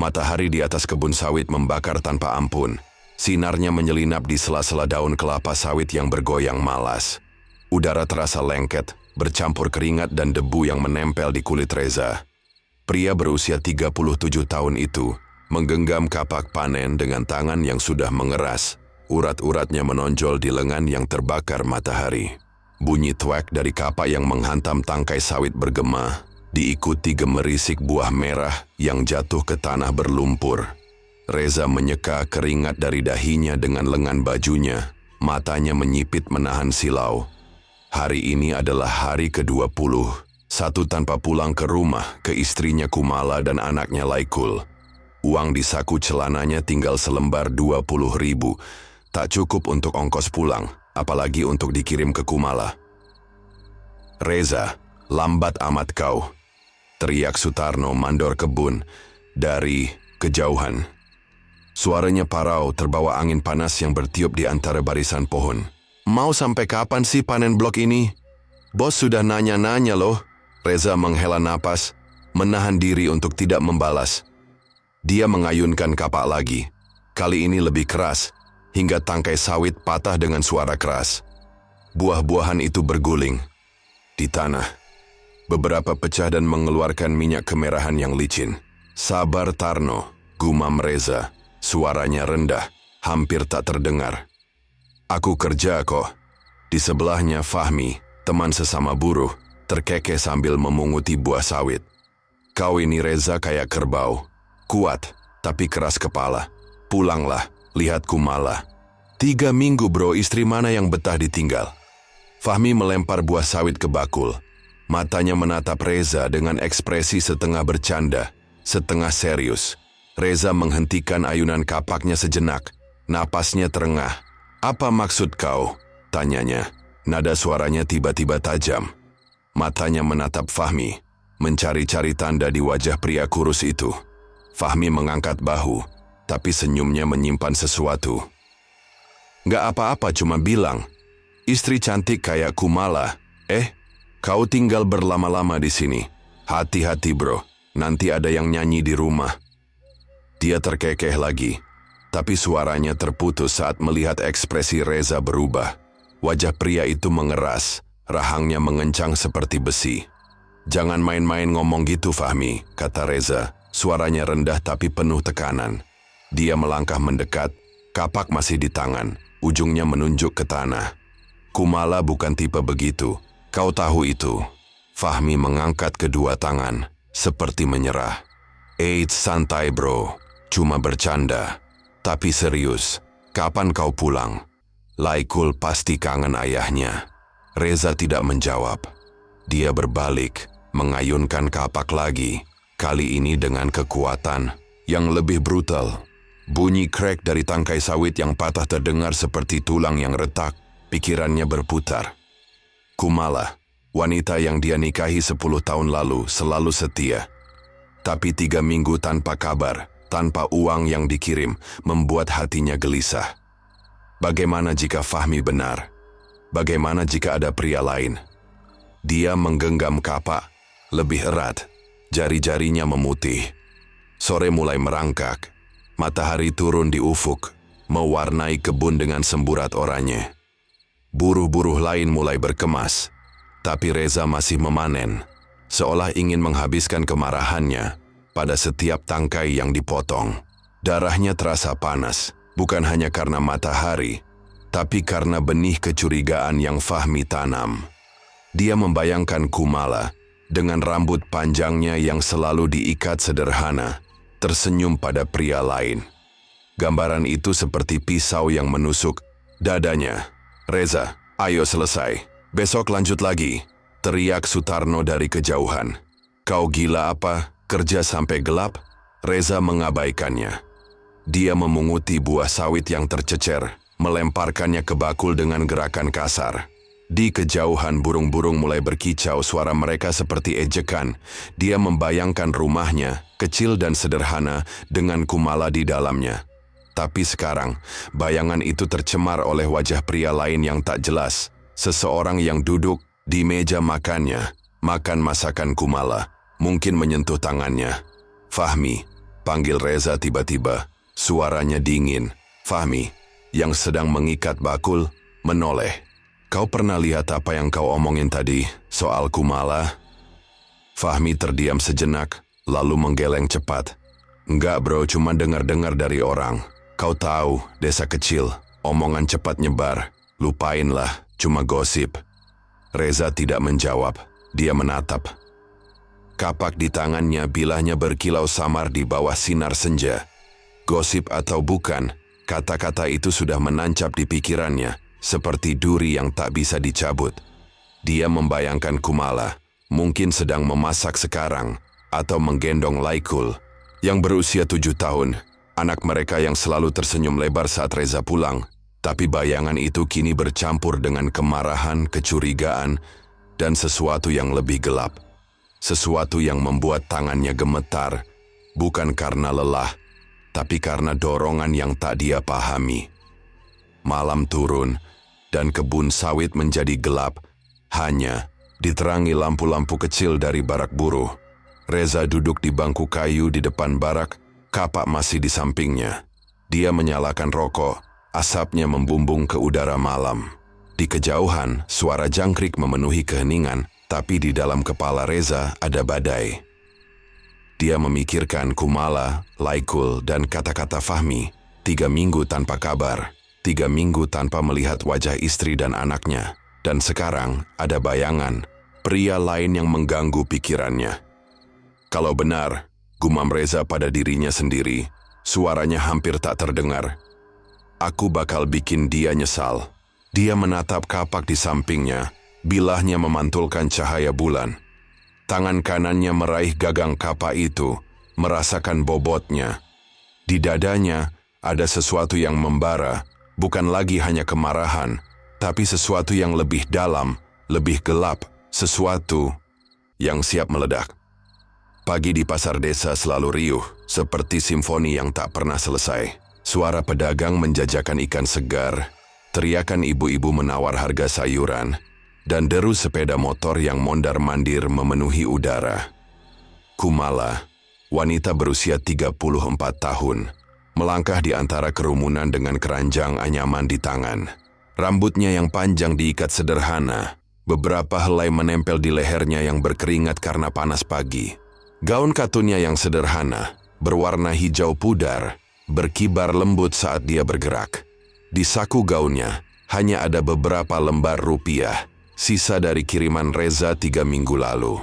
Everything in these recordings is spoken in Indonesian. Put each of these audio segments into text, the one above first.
Matahari di atas kebun sawit membakar tanpa ampun. Sinarnya menyelinap di sela-sela daun kelapa sawit yang bergoyang malas. Udara terasa lengket, bercampur keringat dan debu yang menempel di kulit Reza. Pria berusia 37 tahun itu menggenggam kapak panen dengan tangan yang sudah mengeras. Urat-uratnya menonjol di lengan yang terbakar matahari. Bunyi tuak dari kapak yang menghantam tangkai sawit bergema, diikuti gemerisik buah merah yang jatuh ke tanah berlumpur. Reza menyeka keringat dari dahinya dengan lengan bajunya, matanya menyipit menahan silau. Hari ini adalah hari ke-20, satu tanpa pulang ke rumah ke istrinya Kumala dan anaknya Laikul. Uang di saku celananya tinggal selembar 20.000, tak cukup untuk ongkos pulang, apalagi untuk dikirim ke Kumala. "Reza, lambat amat kau," teriak Sutarno mandor kebun dari kejauhan. Suaranya parau terbawa angin panas yang bertiup di antara barisan pohon. "Mau sampai kapan sih panen blok ini? Bos sudah nanya-nanya loh." Reza menghela napas, menahan diri untuk tidak membalas. Dia mengayunkan kapak lagi, kali ini lebih keras, hingga tangkai sawit patah dengan suara keras. Buah-buahan itu berguling di tanah. Beberapa pecah dan mengeluarkan minyak kemerahan yang licin. "Sabar Tarno," gumam Reza. Suaranya rendah, hampir tak terdengar. "Aku kerja kok." Di sebelahnya Fahmi, teman sesama buruh, terkekeh sambil memunguti buah sawit. "Kau ini Reza kayak kerbau. Kuat, tapi keras kepala. Pulanglah, lihat Kumala." 3 minggu bro, istri mana yang betah ditinggal?" Fahmi melempar buah sawit ke bakul. Matanya menatap Reza dengan ekspresi setengah bercanda, setengah serius. Reza menghentikan ayunan kapaknya sejenak. Napasnya terengah. "Apa maksud kau?" tanyanya. Nada suaranya tiba-tiba tajam. Matanya menatap Fahmi, mencari-cari tanda di wajah pria kurus itu. Fahmi mengangkat bahu, tapi senyumnya menyimpan sesuatu. "Nggak apa-apa, cuma bilang. Istri cantik kayak Kumala. Kau tinggal berlama-lama di sini. Hati-hati bro, nanti ada yang nyanyi di rumah." Dia terkekeh lagi, tapi suaranya terputus saat melihat ekspresi Reza berubah. Wajah pria itu mengeras, rahangnya mengencang seperti besi. "Jangan main-main ngomong gitu Fahmi," kata Reza. Suaranya rendah tapi penuh tekanan. Dia melangkah mendekat, kapak masih di tangan, ujungnya menunjuk ke tanah. "Kumala bukan tipe begitu, kau tahu itu." Fahmi mengangkat kedua tangan, seperti menyerah. Santai bro, cuma bercanda. Tapi serius, kapan kau pulang? Laikul pasti kangen ayahnya." Reza tidak menjawab. Dia berbalik, mengayunkan kapak lagi, kali ini dengan kekuatan yang lebih brutal. Bunyi krek dari tangkai sawit yang patah terdengar seperti tulang yang retak. Pikirannya berputar. Kumala, wanita yang dia nikahi 10 tahun lalu, selalu setia. Tapi 3 minggu tanpa kabar, tanpa uang yang dikirim, membuat hatinya gelisah. Bagaimana jika Fahmi benar? Bagaimana jika ada pria lain? Dia menggenggam kapak lebih erat, jari-jarinya memutih. Sore mulai merangkak, matahari turun di ufuk, mewarnai kebun dengan semburat oranye. Buruh-buruh lain mulai berkemas, tapi Reza masih memanen, seolah ingin menghabiskan kemarahannya pada setiap tangkai yang dipotong. Darahnya terasa panas, bukan hanya karena matahari, tapi karena benih kecurigaan yang Fahmi tanam. Dia membayangkan Kumala dengan rambut panjangnya yang selalu diikat sederhana, tersenyum pada pria lain. Gambaran itu seperti pisau yang menusuk dadanya. "Reza, ayo selesai. Besok lanjut lagi," teriak Sutarno dari kejauhan. "Kau gila apa? Kerja sampai gelap?" Reza mengabaikannya. Dia memunguti buah sawit yang tercecer, melemparkannya ke bakul dengan gerakan kasar. Di kejauhan burung-burung mulai berkicau, suara mereka seperti ejekan. Dia membayangkan rumahnya, kecil dan sederhana, dengan Kumala di dalamnya. Tapi sekarang, bayangan itu tercemar oleh wajah pria lain yang tak jelas. Seseorang yang duduk di meja makannya, makan masakan Kumala, mungkin menyentuh tangannya. Fahmi, Panggil Reza tiba-tiba. Suaranya dingin. Fahmi, yang sedang mengikat bakul, menoleh. Kau pernah lihat apa yang kau omongin tadi soal Kumala? Fahmi terdiam sejenak, lalu menggeleng cepat. Enggak bro, cuma dengar-dengar dari orang. Kau tahu, desa kecil, omongan cepat nyebar. Lupainlah, cuma gosip. Reza tidak menjawab, dia menatap. Kapak di tangannya bilahnya berkilau samar di bawah sinar senja. Gosip atau bukan, kata-kata itu sudah menancap di pikirannya, seperti duri yang tak bisa dicabut. Dia membayangkan Kumala, mungkin sedang memasak sekarang, atau menggendong Laikul, yang berusia 7 tahun, anak mereka yang selalu tersenyum lebar saat Reza pulang. Tapi bayangan itu kini bercampur dengan kemarahan, kecurigaan, dan sesuatu yang lebih gelap. Sesuatu yang membuat tangannya gemetar, bukan karena lelah, tapi karena dorongan yang tak dia pahami. Malam turun, dan kebun sawit menjadi gelap, hanya diterangi lampu-lampu kecil dari barak buruh. Reza duduk di bangku kayu di depan barak, kapak masih di sampingnya. Dia menyalakan rokok, asapnya membumbung ke udara malam. Di kejauhan, suara jangkrik memenuhi keheningan, tapi di dalam kepala Reza ada badai. Dia memikirkan Kumala, Laikul, dan kata-kata Fahmi. 3 minggu tanpa kabar, 3 minggu tanpa melihat wajah istri dan anaknya. Dan sekarang ada bayangan, pria lain yang mengganggu pikirannya. Kalau benar, gumam Reza pada dirinya sendiri, suaranya hampir tak terdengar. Aku bakal bikin dia nyesal. Dia menatap kapak di sampingnya, bilahnya memantulkan cahaya bulan. Tangan kanannya meraih gagang kapak itu, merasakan bobotnya. Di dadanya ada sesuatu yang membara, bukan lagi hanya kemarahan, tapi sesuatu yang lebih dalam, lebih gelap, sesuatu yang siap meledak. Pagi di pasar desa selalu riuh, seperti simfoni yang tak pernah selesai. Suara pedagang menjajakan ikan segar, teriakan ibu-ibu menawar harga sayuran, dan deru sepeda motor yang mondar-mandir memenuhi udara. Kumala, wanita berusia 34 tahun, melangkah di antara kerumunan dengan keranjang anyaman di tangan. Rambutnya yang panjang diikat sederhana, beberapa helai menempel di lehernya yang berkeringat karena panas pagi. Gaun katunnya yang sederhana, berwarna hijau pudar, berkibar lembut saat dia bergerak. Di saku gaunnya, hanya ada beberapa lembar rupiah, sisa dari kiriman Reza 3 minggu lalu.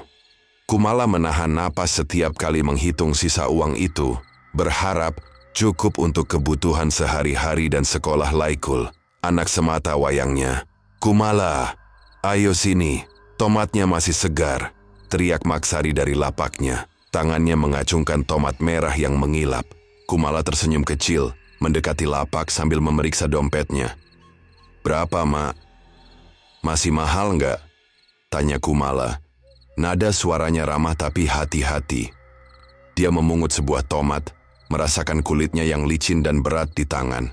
Kumala menahan napas setiap kali menghitung sisa uang itu, berharap cukup untuk kebutuhan sehari-hari dan sekolah Laikul, anak semata wayangnya. Kumala, ayo sini, tomatnya masih segar, teriak Maksari dari lapaknya. Tangannya mengacungkan tomat merah yang mengilap. Kumala tersenyum kecil, mendekati lapak sambil memeriksa dompetnya. Berapa, Mak? Masih mahal nggak? Tanya Kumala. Nada suaranya ramah tapi hati-hati. Dia memungut sebuah tomat, merasakan kulitnya yang licin dan berat di tangan.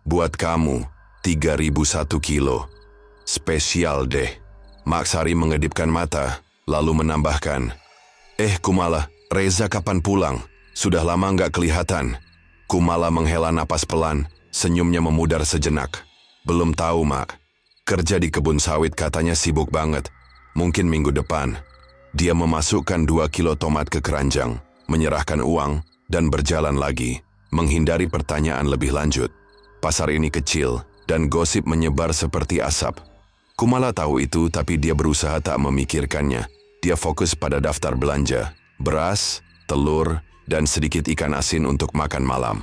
Buat kamu, 3.001 kilo. Spesial deh. Maksari mengedipkan mata, lalu menambahkan. Kumala, Reza kapan pulang? Sudah lama nggak kelihatan. Kumala menghela napas pelan, senyumnya memudar sejenak. Belum tahu, Mak. Kerja di kebun sawit katanya sibuk banget. Mungkin minggu depan. Dia memasukkan 2 kilo tomat ke keranjang, menyerahkan uang, dan berjalan lagi, menghindari pertanyaan lebih lanjut. Pasar ini kecil, dan gosip menyebar seperti asap. Kumala tahu itu, tapi dia berusaha tak memikirkannya. Dia fokus pada daftar belanja, beras, telur, dan sedikit ikan asin untuk makan malam.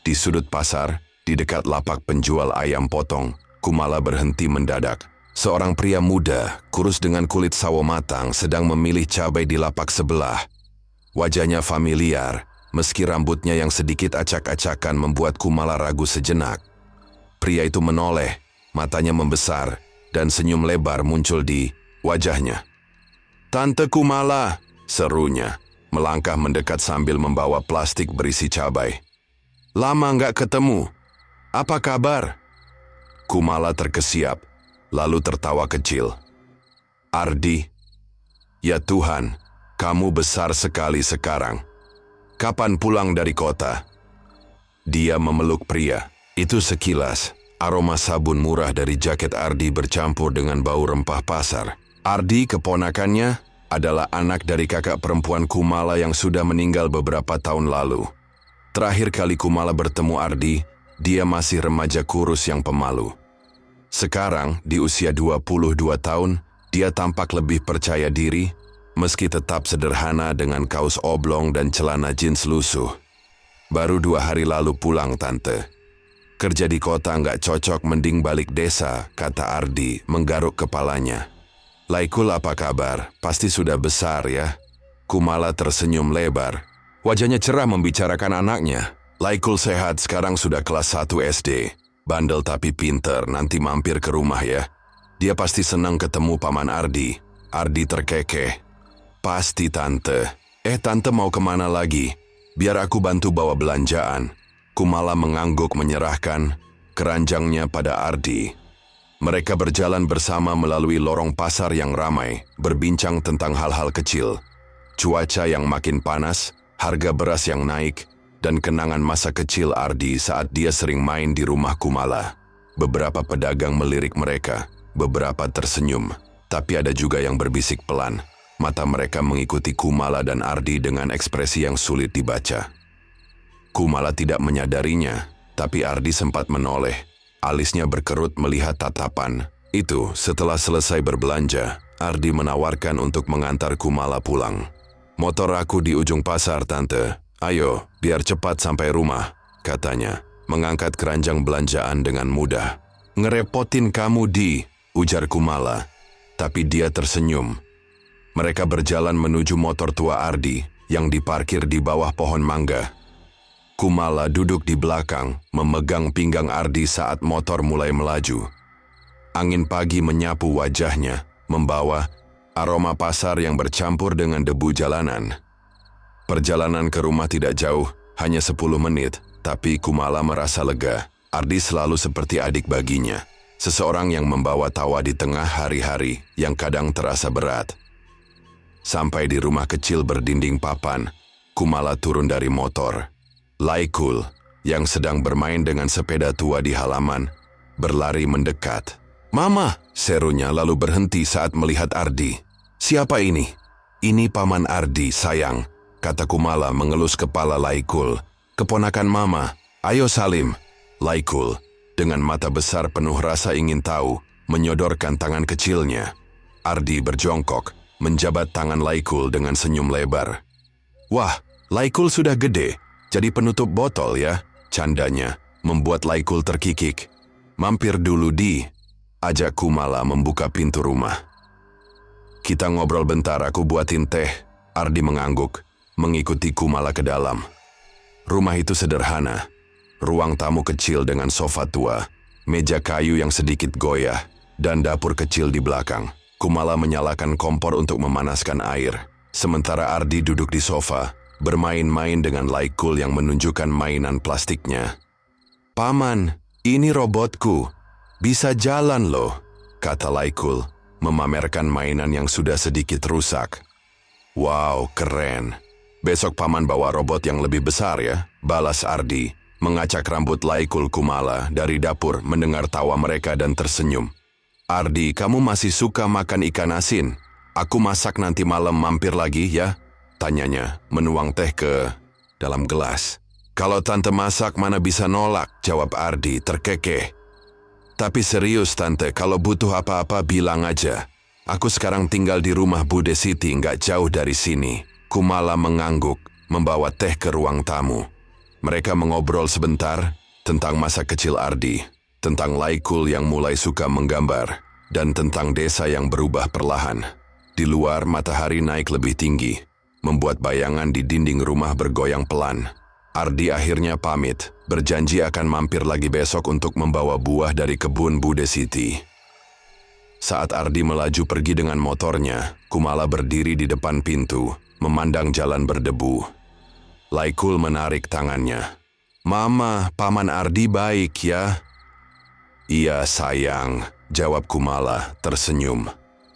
Di sudut pasar, di dekat lapak penjual ayam potong, Kumala berhenti mendadak. Seorang pria muda, kurus dengan kulit sawo matang, sedang memilih cabai di lapak sebelah. Wajahnya familiar, meski rambutnya yang sedikit acak-acakan membuat Kumala ragu sejenak. Pria itu menoleh, matanya membesar, dan senyum lebar muncul di wajahnya. "Tante Kumala," serunya, melangkah mendekat sambil membawa plastik berisi cabai. "Lama nggak ketemu. Apa kabar?" Kumala terkesiap, lalu tertawa kecil. "Ardi, ya Tuhan, kamu besar sekali sekarang." kapan pulang dari kota?" Dia memeluk pria. Itu sekilas, aroma sabun murah dari jaket Ardi bercampur dengan bau rempah pasar. Ardi, keponakannya, adalah anak dari kakak perempuan Kumala yang sudah meninggal beberapa tahun lalu. Terakhir kali Kumala bertemu Ardi, dia masih remaja kurus yang pemalu. Sekarang, di usia 22 tahun, dia tampak lebih percaya diri, meski tetap sederhana dengan kaos oblong dan celana jeans lusuh. "Baru 2 hari lalu pulang, Tante. Kerja di kota nggak cocok, mending balik desa," kata Ardi menggaruk kepalanya. "Laikul, apa kabar? Pasti sudah besar ya?" Kumala tersenyum lebar. Wajahnya cerah membicarakan anaknya. "Laikul sehat, sekarang sudah kelas 1 SD. Bandel tapi pinter, nanti mampir ke rumah ya. Dia pasti senang ketemu Paman Ardi." Ardi terkekeh. "Pasti, Tante. Tante mau kemana lagi? Biar aku bantu bawa belanjaan." Kumala mengangguk menyerahkan keranjangnya pada Ardi. Mereka berjalan bersama melalui lorong pasar yang ramai, berbincang tentang hal-hal kecil. Cuaca yang makin panas, harga beras yang naik, dan kenangan masa kecil Ardi saat dia sering main di rumah Kumala. Beberapa pedagang melirik mereka, beberapa tersenyum, tapi ada juga yang berbisik pelan. Mata mereka mengikuti Kumala dan Ardi dengan ekspresi yang sulit dibaca. Kumala tidak menyadarinya, tapi Ardi sempat menoleh. Alisnya berkerut melihat tatapan. Itu setelah selesai berbelanja, Ardi menawarkan untuk mengantar Kumala pulang. "Motor aku di ujung pasar, Tante. Ayo, biar cepat sampai rumah," katanya, mengangkat keranjang belanjaan dengan mudah. "Ngerepotin kamu, Di," ujar Kumala, tapi dia tersenyum. Mereka berjalan menuju motor tua Ardi yang diparkir di bawah pohon mangga. Kumala duduk di belakang, memegang pinggang Ardi saat motor mulai melaju. Angin pagi menyapu wajahnya, membawa aroma pasar yang bercampur dengan debu jalanan. Perjalanan ke rumah tidak jauh, hanya 10 menit, tapi Kumala merasa lega. Ardi selalu seperti adik baginya, seseorang yang membawa tawa di tengah hari-hari yang kadang terasa berat. Sampai di rumah kecil berdinding papan, Kumala turun dari motor. Laikul, yang sedang bermain dengan sepeda tua di halaman, berlari mendekat. "Mama!" serunya lalu berhenti saat melihat Ardi. "Siapa ini?" "Ini Paman Ardi, sayang," kata Kumala mengelus kepala Laikul. "Keponakan Mama, ayo salim." Laikul, dengan mata besar penuh rasa ingin tahu, menyodorkan tangan kecilnya. Ardi berjongkok, menjabat tangan Laikul dengan senyum lebar. "Wah, Laikul sudah gede, jadi penutup botol ya," candanya, membuat Laikul terkikik. "Mampir dulu, Di," ajak Kumala membuka pintu rumah. "Kita ngobrol bentar, aku buatin teh." Ardi mengangguk, mengikuti Kumala ke dalam. Rumah itu sederhana. Ruang tamu kecil dengan sofa tua, meja kayu yang sedikit goyah, dan dapur kecil di belakang. Kumala menyalakan kompor untuk memanaskan air, sementara Ardi duduk di sofa, bermain-main dengan Laikul yang menunjukkan mainan plastiknya. "Paman, ini robotku. Bisa jalan loh," kata Laikul, memamerkan mainan yang sudah sedikit rusak. "Wow, keren. Besok Paman bawa robot yang lebih besar ya," balas Ardi, mengacak rambut Laikul. Kumala dari dapur mendengar tawa mereka dan tersenyum. "Ardi, kamu masih suka makan ikan asin? Aku masak nanti malam, mampir lagi ya?" tanyanya, menuang teh ke dalam gelas. "Kalau Tante masak mana bisa nolak," jawab Ardi terkekeh. "Tapi serius Tante, kalau butuh apa-apa bilang aja. Aku sekarang tinggal di rumah Bude Siti, nggak jauh dari sini." Kumala mengangguk, membawa teh ke ruang tamu. Mereka mengobrol sebentar tentang masa kecil Ardi, tentang Laikul yang mulai suka menggambar, dan tentang desa yang berubah perlahan. Di luar, matahari naik lebih tinggi, membuat bayangan di dinding rumah bergoyang pelan. Ardi akhirnya pamit, berjanji akan mampir lagi besok untuk membawa buah dari kebun Bude Siti. Saat Ardi melaju pergi dengan motornya, Kumala berdiri di depan pintu, memandang jalan berdebu. Laikul menarik tangannya. "Mama, Paman Ardi baik ya?" "Iya sayang," jawab Kumala tersenyum.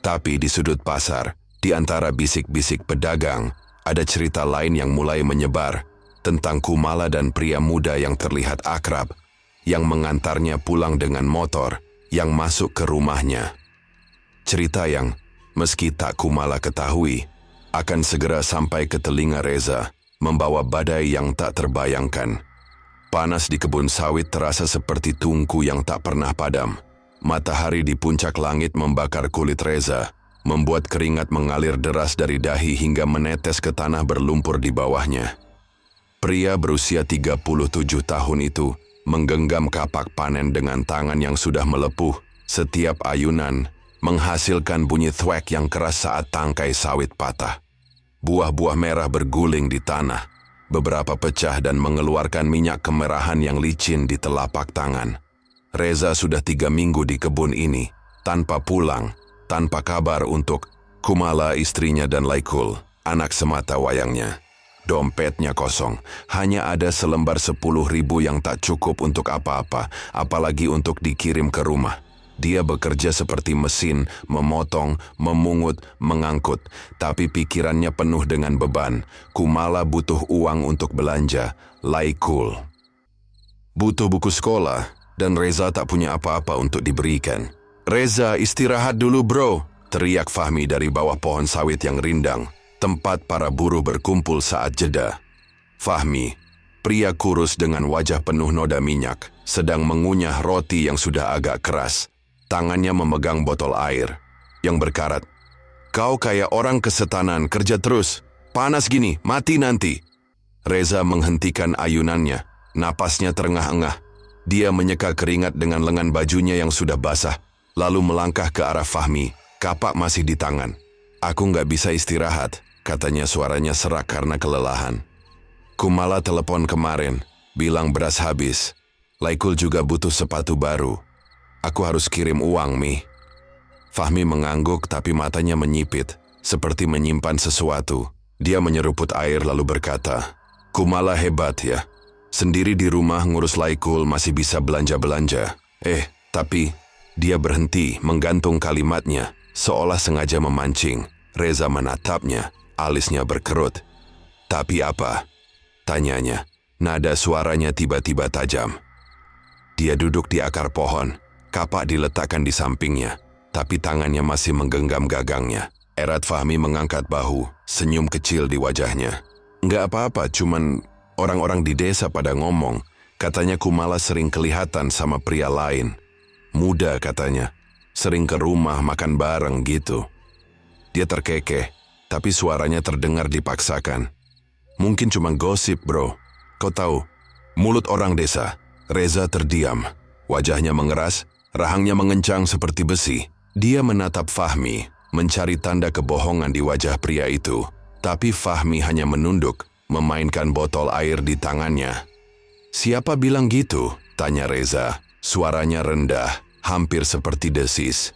Tapi di sudut pasar, di antara bisik-bisik pedagang, ada cerita lain yang mulai menyebar, tentang Kumala dan pria muda yang terlihat akrab, yang mengantarnya pulang dengan motor, yang masuk ke rumahnya. Cerita yang, meski tak Kumala ketahui, akan segera sampai ke telinga Reza, membawa badai yang tak terbayangkan. Panas di kebun sawit terasa seperti tungku yang tak pernah padam. Matahari di puncak langit membakar kulit Reza, membuat keringat mengalir deras dari dahi hingga menetes ke tanah berlumpur di bawahnya. Pria berusia 37 tahun itu menggenggam kapak panen dengan tangan yang sudah melepuh. Setiap ayunan menghasilkan bunyi thwack yang keras saat tangkai sawit patah. Buah-buah merah berguling di tanah, beberapa pecah dan mengeluarkan minyak kemerahan yang licin di telapak tangan. Reza sudah 3 minggu di kebun ini, tanpa pulang, tanpa kabar untuk Kumala, istrinya dan Laikul, anak semata wayangnya. Dompetnya kosong, hanya ada selembar 10.000 yang tak cukup untuk apa-apa, apalagi untuk dikirim ke rumah. Dia bekerja seperti mesin, memotong, memungut, mengangkut, tapi pikirannya penuh dengan beban. Kumala butuh uang untuk belanja, Laikul butuh buku sekolah, dan Reza tak punya apa-apa untuk diberikan. "Reza, istirahat dulu bro," teriak Fahmi dari bawah pohon sawit yang rindang, tempat para buruh berkumpul saat jeda. Fahmi, pria kurus dengan wajah penuh noda minyak, sedang mengunyah roti yang sudah agak keras. Tangannya memegang botol air yang berkarat. "Kau kayak orang kesetanan, kerja terus. Panas gini, mati nanti." Reza menghentikan ayunannya, napasnya terengah-engah. Dia menyeka keringat dengan lengan bajunya yang sudah basah, lalu melangkah ke arah Fahmi, kapak masih di tangan. "Aku nggak bisa istirahat," katanya, suaranya serak karena kelelahan. "Kumala telepon kemarin, bilang beras habis. Laikul juga butuh sepatu baru. Aku harus kirim uang, Mi." Fahmi mengangguk tapi matanya menyipit, seperti menyimpan sesuatu. Dia menyeruput air lalu berkata, "Kumala hebat ya. Sendiri di rumah ngurus Laikul masih bisa belanja-belanja. Tapi..." Dia berhenti, menggantung kalimatnya, seolah sengaja memancing. Reza menatapnya, alisnya berkerut. "Tapi apa?" tanyanya. Nada suaranya tiba-tiba tajam. Dia duduk di akar pohon. Kapak diletakkan di sampingnya, tapi tangannya masih menggenggam gagangnya. Erat Fahmi mengangkat bahu, senyum kecil di wajahnya. "Nggak apa-apa, cuman orang-orang di desa pada ngomong, katanya Kumala sering kelihatan sama pria lain. Muda katanya, sering ke rumah makan bareng gitu." Dia terkekeh, tapi suaranya terdengar dipaksakan. "Mungkin cuma gosip bro, kau tahu, mulut orang desa." Reza terdiam, wajahnya mengeras, rahangnya mengencang seperti besi. Dia menatap Fahmi, mencari tanda kebohongan di wajah pria itu. Tapi Fahmi hanya menunduk, memainkan botol air di tangannya. "Siapa bilang gitu?" tanya Reza. Suaranya rendah, hampir seperti desis.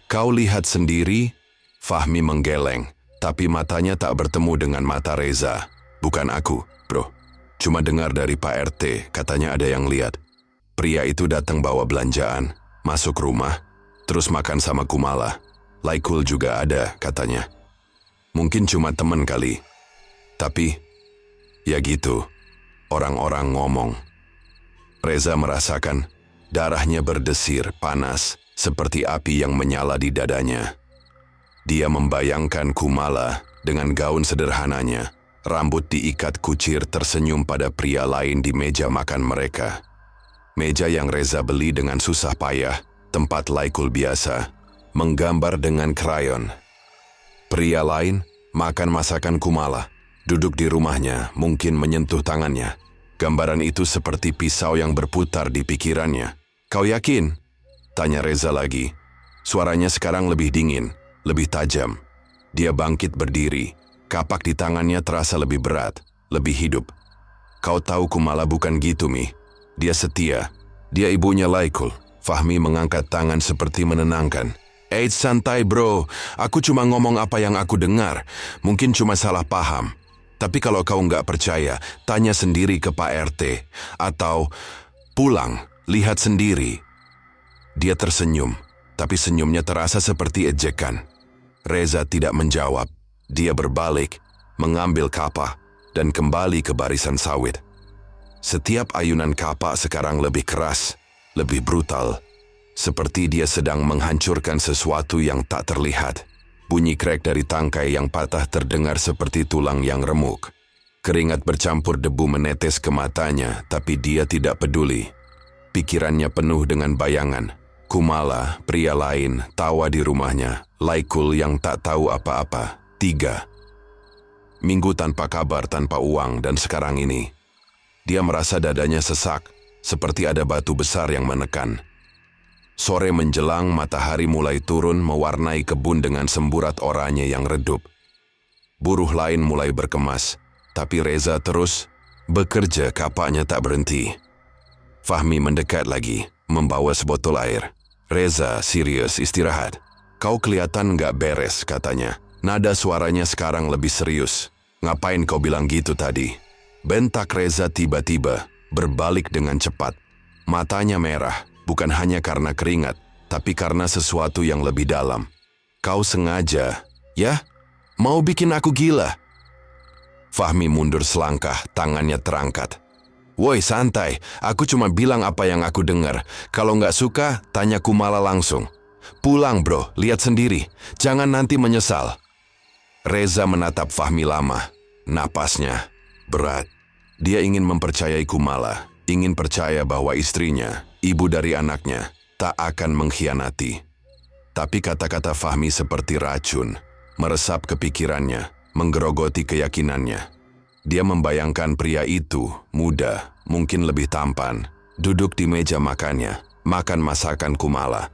"Kau lihat sendiri?" Fahmi menggeleng, tapi matanya tak bertemu dengan mata Reza. "Bukan aku, bro. Cuma dengar dari Pak RT, katanya ada yang lihat. Pria itu datang bawa belanjaan, masuk rumah, terus makan sama Kumala. Laikul juga ada, katanya. Mungkin cuma temen kali. Tapi, ya gitu, orang-orang ngomong." Reza merasakan darahnya berdesir, panas, seperti api yang menyala di dadanya. Dia membayangkan Kumala dengan gaun sederhananya, rambut diikat kucir tersenyum pada pria lain di meja makan mereka. Meja yang Reza beli dengan susah payah, tempat Laikul biasa, menggambar dengan krayon. Pria lain makan masakan Kumala, duduk di rumahnya, mungkin menyentuh tangannya. Gambaran itu seperti pisau yang berputar di pikirannya. "Kau yakin?" tanya Reza lagi. Suaranya sekarang lebih dingin, lebih tajam. Dia bangkit berdiri, kapak di tangannya terasa lebih berat, lebih hidup. "Kau tahu Kumala bukan gitu, Mi. Dia setia. Dia ibunya Laikul." Fahmi mengangkat tangan seperti menenangkan. Santai bro. Aku cuma ngomong apa yang aku dengar. Mungkin cuma salah paham. Tapi kalau kau nggak percaya, tanya sendiri ke Pak RT. Atau pulang, lihat sendiri." Dia tersenyum, tapi senyumnya terasa seperti ejekan. Reza tidak menjawab. Dia berbalik, mengambil kapak, dan kembali ke barisan sawit. Setiap ayunan kapak sekarang lebih keras, lebih brutal, seperti dia sedang menghancurkan sesuatu yang tak terlihat. Bunyi krek dari tangkai yang patah terdengar seperti tulang yang remuk. Keringat bercampur debu menetes ke matanya, tapi dia tidak peduli. Pikirannya penuh dengan bayangan. Kumala, pria lain, tawa di rumahnya. Laikul yang tak tahu apa-apa. 3 minggu tanpa kabar, tanpa uang, dan sekarang ini. Dia merasa dadanya sesak, seperti ada batu besar yang menekan. Sore menjelang, matahari mulai turun mewarnai kebun dengan semburat oranye yang redup. Buruh lain mulai berkemas, tapi Reza terus bekerja, kapaknya tak berhenti. Fahmi mendekat lagi, membawa sebotol air. "Reza, serius, istirahat. Kau kelihatan nggak beres," katanya. Nada suaranya sekarang lebih serius. "Ngapain kau bilang gitu tadi?" Bentak Reza tiba-tiba, berbalik dengan cepat. Matanya merah, bukan hanya karena keringat, tapi karena sesuatu yang lebih dalam. "Kau sengaja, ya? Mau bikin aku gila?" Fahmi mundur selangkah, tangannya terangkat. "Woi, santai, aku cuma bilang apa yang aku dengar. Kalau nggak suka, tanya Kumala langsung. Pulang bro, lihat sendiri, jangan nanti menyesal." Reza menatap Fahmi lama, napasnya berat. Dia ingin mempercayai Kumala, ingin percaya bahwa istrinya, ibu dari anaknya, tak akan mengkhianati. Tapi kata-kata Fahmi seperti racun, meresap ke pikirannya, menggerogoti keyakinannya. Dia membayangkan pria itu, muda, mungkin lebih tampan, duduk di meja makannya, makan masakan Kumala.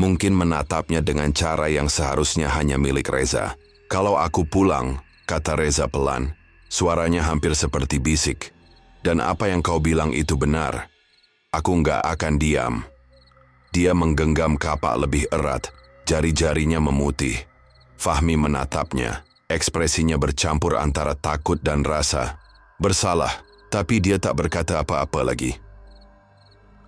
Mungkin menatapnya dengan cara yang seharusnya hanya milik Reza. "Kalau aku pulang," kata Reza pelan, suaranya hampir seperti bisik. "Dan apa yang kau bilang itu benar, aku nggak akan diam." Dia menggenggam kapak lebih erat, jari-jarinya memutih. Fahmi menatapnya, ekspresinya bercampur antara takut dan rasa bersalah, tapi dia tak berkata apa-apa lagi.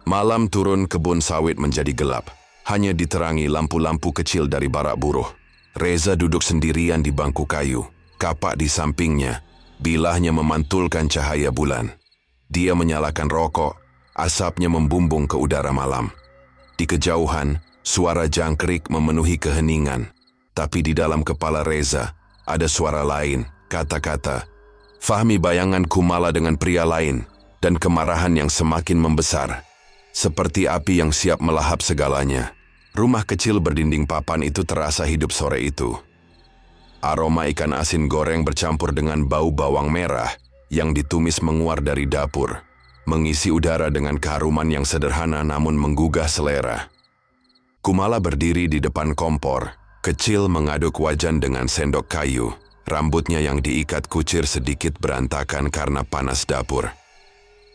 Malam turun, kebun sawit menjadi gelap, hanya diterangi lampu-lampu kecil dari barak buruh. Reza duduk sendirian di bangku kayu, kapak di sampingnya, bilahnya memantulkan cahaya bulan. Dia menyalakan rokok, asapnya membumbung ke udara malam. Di kejauhan, suara jangkrik memenuhi keheningan, tapi di dalam kepala Reza ada suara lain, kata-kata. Fahmi bayangan Kumala dengan pria lain, dan kemarahan yang semakin membesar. Seperti api yang siap melahap segalanya. Rumah kecil berdinding papan itu terasa hidup sore itu. Aroma ikan asin goreng bercampur dengan bau bawang merah yang ditumis menguar dari dapur, mengisi udara dengan keharuman yang sederhana namun menggugah selera. Kumala berdiri di depan kompor, kecil mengaduk wajan dengan sendok kayu. Rambutnya yang diikat kucir sedikit berantakan karena panas dapur.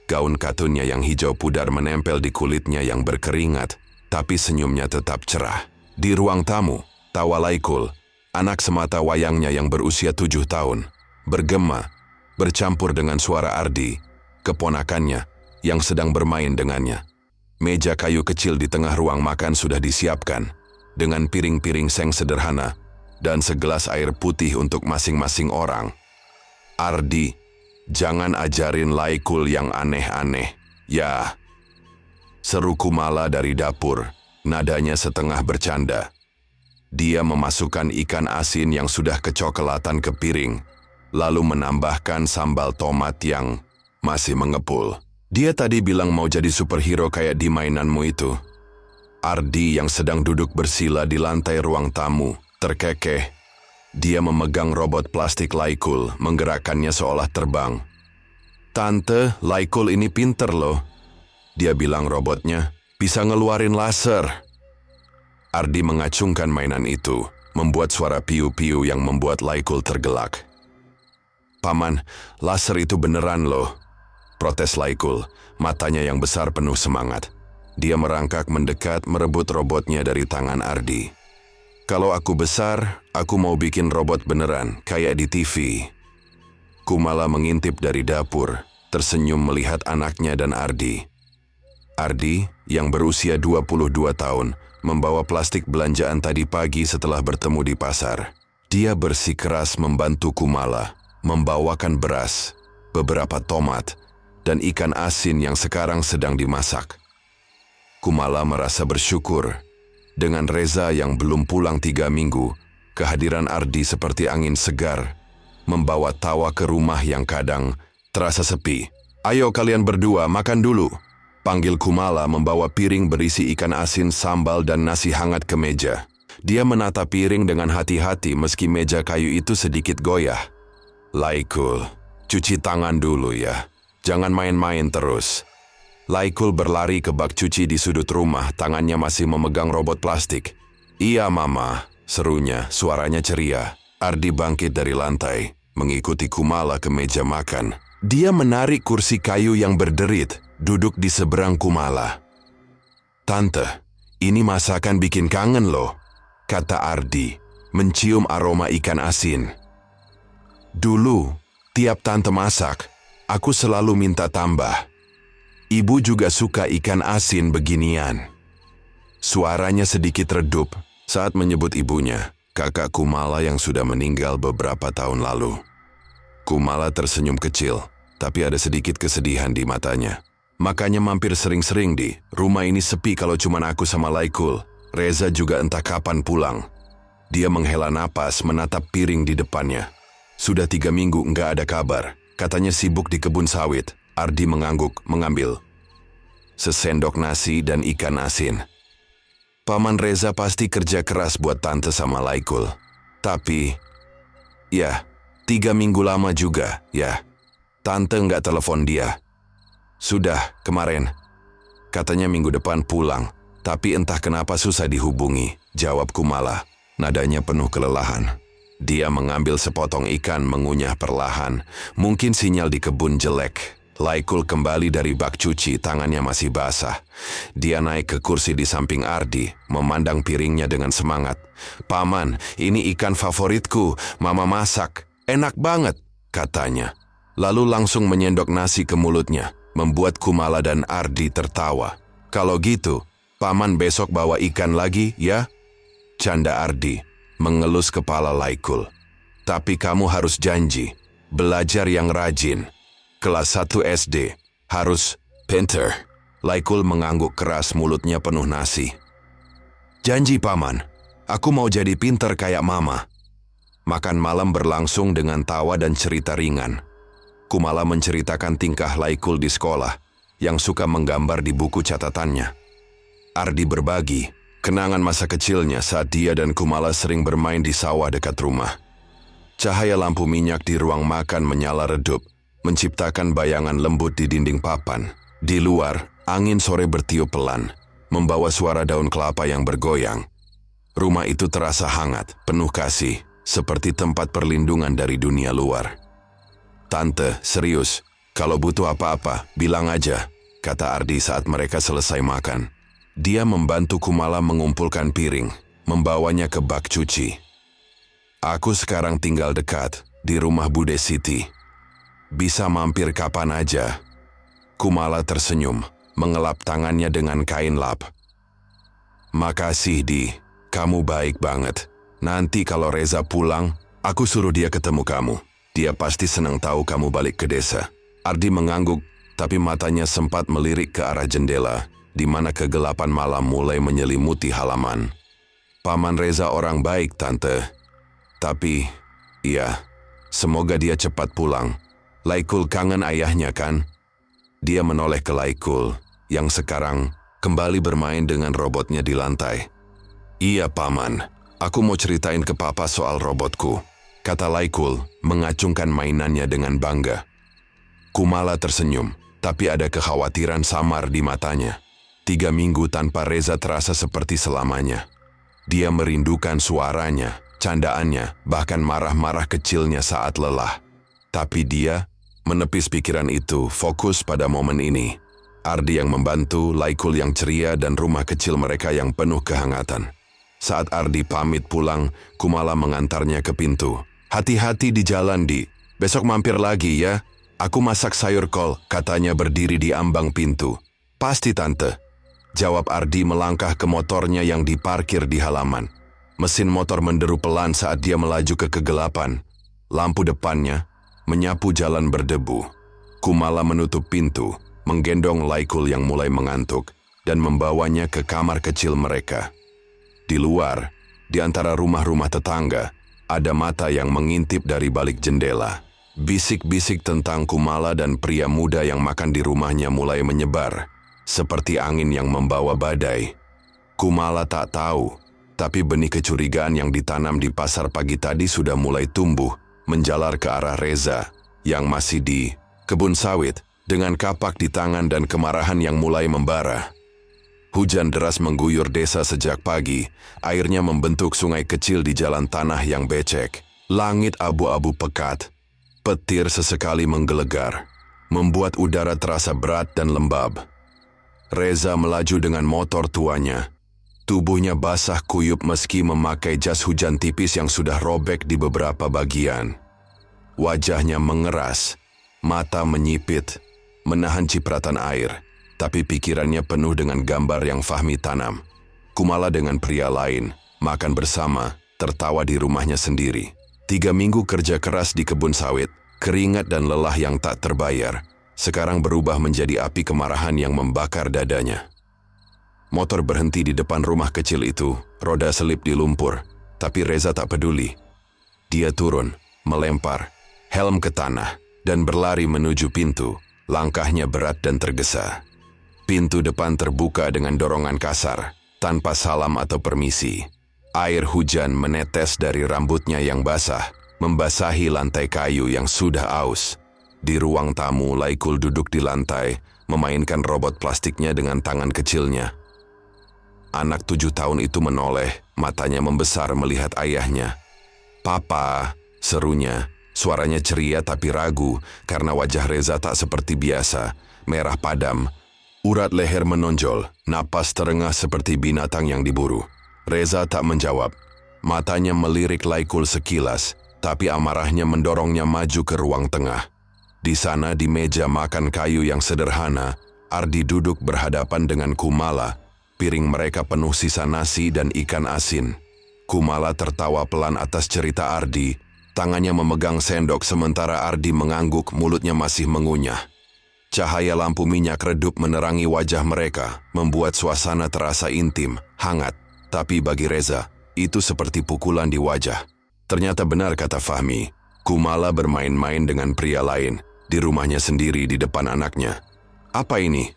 Gaun katunnya yang hijau pudar menempel di kulitnya yang berkeringat, tapi senyumnya tetap cerah. Di ruang tamu, tawa Laikul, anak semata wayangnya yang berusia 7 tahun, bergema, bercampur dengan suara Ardi, keponakannya, yang sedang bermain dengannya. Meja kayu kecil di tengah ruang makan sudah disiapkan, dengan piring-piring seng sederhana, dan segelas air putih untuk masing-masing orang. "Ardi, jangan ajarin Laikul yang aneh-aneh, ya," seru Kumala dari dapur, nadanya setengah bercanda. Dia memasukkan ikan asin yang sudah kecoklatan ke piring, lalu menambahkan sambal tomat yang masih mengepul. "Dia tadi bilang mau jadi superhero kayak di mainanmu itu." Ardi yang sedang duduk bersila di lantai ruang tamu, terkekeh. Dia memegang robot plastik Laikul, menggerakkannya seolah terbang. "Tante, Laikul ini pinter loh," dia bilang robotnya, "bisa ngeluarin laser." Ardi mengacungkan mainan itu, membuat suara piu-piu yang membuat Laikul tergelak. "Paman, laser itu beneran loh," protes Laikul, matanya yang besar penuh semangat. Dia merangkak mendekat merebut robotnya dari tangan Ardi. "Kalau aku besar, aku mau bikin robot beneran, kayak di TV." Kumala mengintip dari dapur, tersenyum melihat anaknya dan Ardi. Ardi, yang berusia 22 tahun, membawa plastik belanjaan tadi pagi setelah bertemu di pasar. Dia bersikeras membantu Kumala, membawakan beras, beberapa tomat, dan ikan asin yang sekarang sedang dimasak. Kumala merasa bersyukur. Dengan Reza yang belum pulang 3 minggu, kehadiran Ardi seperti angin segar, membawa tawa ke rumah yang kadang terasa sepi. "Ayo kalian berdua makan dulu," panggil Kumala membawa piring berisi ikan asin, sambal, dan nasi hangat ke meja. Dia menata piring dengan hati-hati meski meja kayu itu sedikit goyah. "Laikul, cuci tangan dulu ya. Jangan main-main terus." Laikul berlari ke bak cuci di sudut rumah, tangannya masih memegang robot plastik. "Iya, Mama," serunya, suaranya ceria. Ardi bangkit dari lantai, mengikuti Kumala ke meja makan. Dia menarik kursi kayu yang berderit, duduk di seberang Kumala. "Tante, ini masakan bikin kangen loh," kata Ardi, mencium aroma ikan asin. "Dulu, tiap tante masak, aku selalu minta tambah. Ibu juga suka ikan asin beginian." Suaranya sedikit redup saat menyebut ibunya, kakak Kumala yang sudah meninggal beberapa tahun lalu. Kumala tersenyum kecil, tapi ada sedikit kesedihan di matanya. "Makanya mampir sering-sering di rumah ini, sepi kalau cuman aku sama Laikul. Reza juga entah kapan pulang." Dia menghela napas menatap piring di depannya. "Sudah 3 minggu nggak ada kabar. Katanya sibuk di kebun sawit." Ardi mengangguk, mengambil sesendok nasi dan ikan asin. "Paman Reza pasti kerja keras buat tante sama Laikul. Tapi, ya, 3 minggu lama juga, ya. Tante nggak telepon dia." "Sudah, kemarin. Katanya minggu depan pulang, tapi entah kenapa susah dihubungi," jawab Kumala. Nadanya penuh kelelahan. Dia mengambil sepotong ikan, mengunyah perlahan. Mungkin sinyal di kebun jelek. Laikul kembali dari bak cuci, tangannya masih basah. Dia naik ke kursi di samping Ardi, memandang piringnya dengan semangat. "Paman, ini ikan favoritku. Mama masak. Enak banget," katanya. Lalu langsung menyendok nasi ke mulutnya, membuat Kumala dan Ardi tertawa. "Kalau gitu, Paman besok bawa ikan lagi, ya?" canda Ardi, mengelus kepala Laikul. "Tapi kamu harus janji, belajar yang rajin. Kelas 1 SD, harus pinter." Laikul mengangguk keras, mulutnya penuh nasi. "Janji, Paman. Aku mau jadi pinter kayak Mama." Makan malam berlangsung dengan tawa dan cerita ringan. Kumala menceritakan tingkah Laikul di sekolah, yang suka menggambar di buku catatannya. Ardi berbagi kenangan masa kecilnya saat dia dan Kumala sering bermain di sawah dekat rumah. Cahaya lampu minyak di ruang makan menyala redup, menciptakan bayangan lembut di dinding papan. Di luar, angin sore bertiup pelan, membawa suara daun kelapa yang bergoyang. Rumah itu terasa hangat, penuh kasih, seperti tempat perlindungan dari dunia luar. "Tante, serius, kalau butuh apa-apa, bilang aja," kata Ardi saat mereka selesai makan. Dia membantu Kumala mengumpulkan piring, membawanya ke bak cuci. "Aku sekarang tinggal dekat, di rumah Bude Siti. Bisa mampir kapan aja." Kumala tersenyum, mengelap tangannya dengan kain lap. "Makasih, Di. Kamu baik banget. Nanti kalau Reza pulang, aku suruh dia ketemu kamu. Dia pasti senang tahu kamu balik ke desa." Ardi mengangguk, tapi matanya sempat melirik ke arah jendela, di mana kegelapan malam mulai menyelimuti halaman. "Paman Reza orang baik, Tante. Tapi, iya, semoga dia cepat pulang. Laikul kangen ayahnya kan?" Dia menoleh ke Laikul, yang sekarang kembali bermain dengan robotnya di lantai. "Iya, Paman. Aku mau ceritain ke Papa soal robotku," kata Laikul, mengacungkan mainannya dengan bangga. Kumala tersenyum, tapi ada kekhawatiran samar di matanya. 3 minggu tanpa Reza terasa seperti selamanya. Dia merindukan suaranya, candaannya, bahkan marah-marah kecilnya saat lelah. Tapi dia menepis pikiran itu, fokus pada momen ini. Ardi yang membantu, Laikul yang ceria, dan rumah kecil mereka yang penuh kehangatan. Saat Ardi pamit pulang, Kumala mengantarnya ke pintu. "Hati-hati di jalan, Di. Besok mampir lagi ya. Aku masak sayur kol," katanya berdiri di ambang pintu. "Pasti, Tante," jawab Ardi melangkah ke motornya yang diparkir di halaman. Mesin motor menderu pelan saat dia melaju ke kegelapan. Lampu depannya menyapu jalan berdebu. Kumala menutup pintu, menggendong Laikul yang mulai mengantuk, dan membawanya ke kamar kecil mereka. Di luar, di antara rumah-rumah tetangga, ada mata yang mengintip dari balik jendela. Bisik-bisik tentang Kumala dan pria muda yang makan di rumahnya mulai menyebar, seperti angin yang membawa badai. Kumala tak tahu, tapi benih kecurigaan yang ditanam di pasar pagi tadi sudah mulai tumbuh, menjalar ke arah Reza, yang masih di kebun sawit, dengan kapak di tangan dan kemarahan yang mulai membara. Hujan deras mengguyur desa sejak pagi, airnya membentuk sungai kecil di jalan tanah yang becek. Langit abu-abu pekat. Petir sesekali menggelegar, membuat udara terasa berat dan lembab. Reza melaju dengan motor tuanya. Tubuhnya basah kuyup meski memakai jas hujan tipis yang sudah robek di beberapa bagian. Wajahnya mengeras, mata menyipit, menahan cipratan air, tapi pikirannya penuh dengan gambar yang Fahmi tanam. Kumala dengan pria lain, makan bersama, tertawa di rumahnya sendiri. 3 minggu kerja keras di kebun sawit, keringat dan lelah yang tak terbayar, sekarang berubah menjadi api kemarahan yang membakar dadanya. Motor berhenti di depan rumah kecil itu, roda selip di lumpur, tapi Reza tak peduli. Dia turun, melempar helm ke tanah, dan berlari menuju pintu. Langkahnya berat dan tergesa. Pintu depan terbuka dengan dorongan kasar, tanpa salam atau permisi. Air hujan menetes dari rambutnya yang basah, membasahi lantai kayu yang sudah aus. Di ruang tamu, Laikul duduk di lantai, memainkan robot plastiknya dengan tangan kecilnya. Anak 7 tahun itu menoleh, matanya membesar melihat ayahnya. "Papa," serunya, suaranya ceria tapi ragu karena wajah Reza tak seperti biasa, merah padam. Urat leher menonjol, napas terengah seperti binatang yang diburu. Reza tak menjawab. Matanya melirik Laikul sekilas, tapi amarahnya mendorongnya maju ke ruang tengah. Di sana di meja makan kayu yang sederhana, Ardi duduk berhadapan dengan Kumala. Piring mereka penuh sisa nasi dan ikan asin. Kumala tertawa pelan atas cerita Ardi, tangannya memegang sendok sementara Ardi mengangguk, mulutnya masih mengunyah. Cahaya lampu minyak redup menerangi wajah mereka, membuat suasana terasa intim, hangat. Tapi bagi Reza, itu seperti pukulan di wajah. Ternyata benar kata Fahmi, Kumala bermain-main dengan pria lain, di rumahnya sendiri di depan anaknya. "Apa ini?"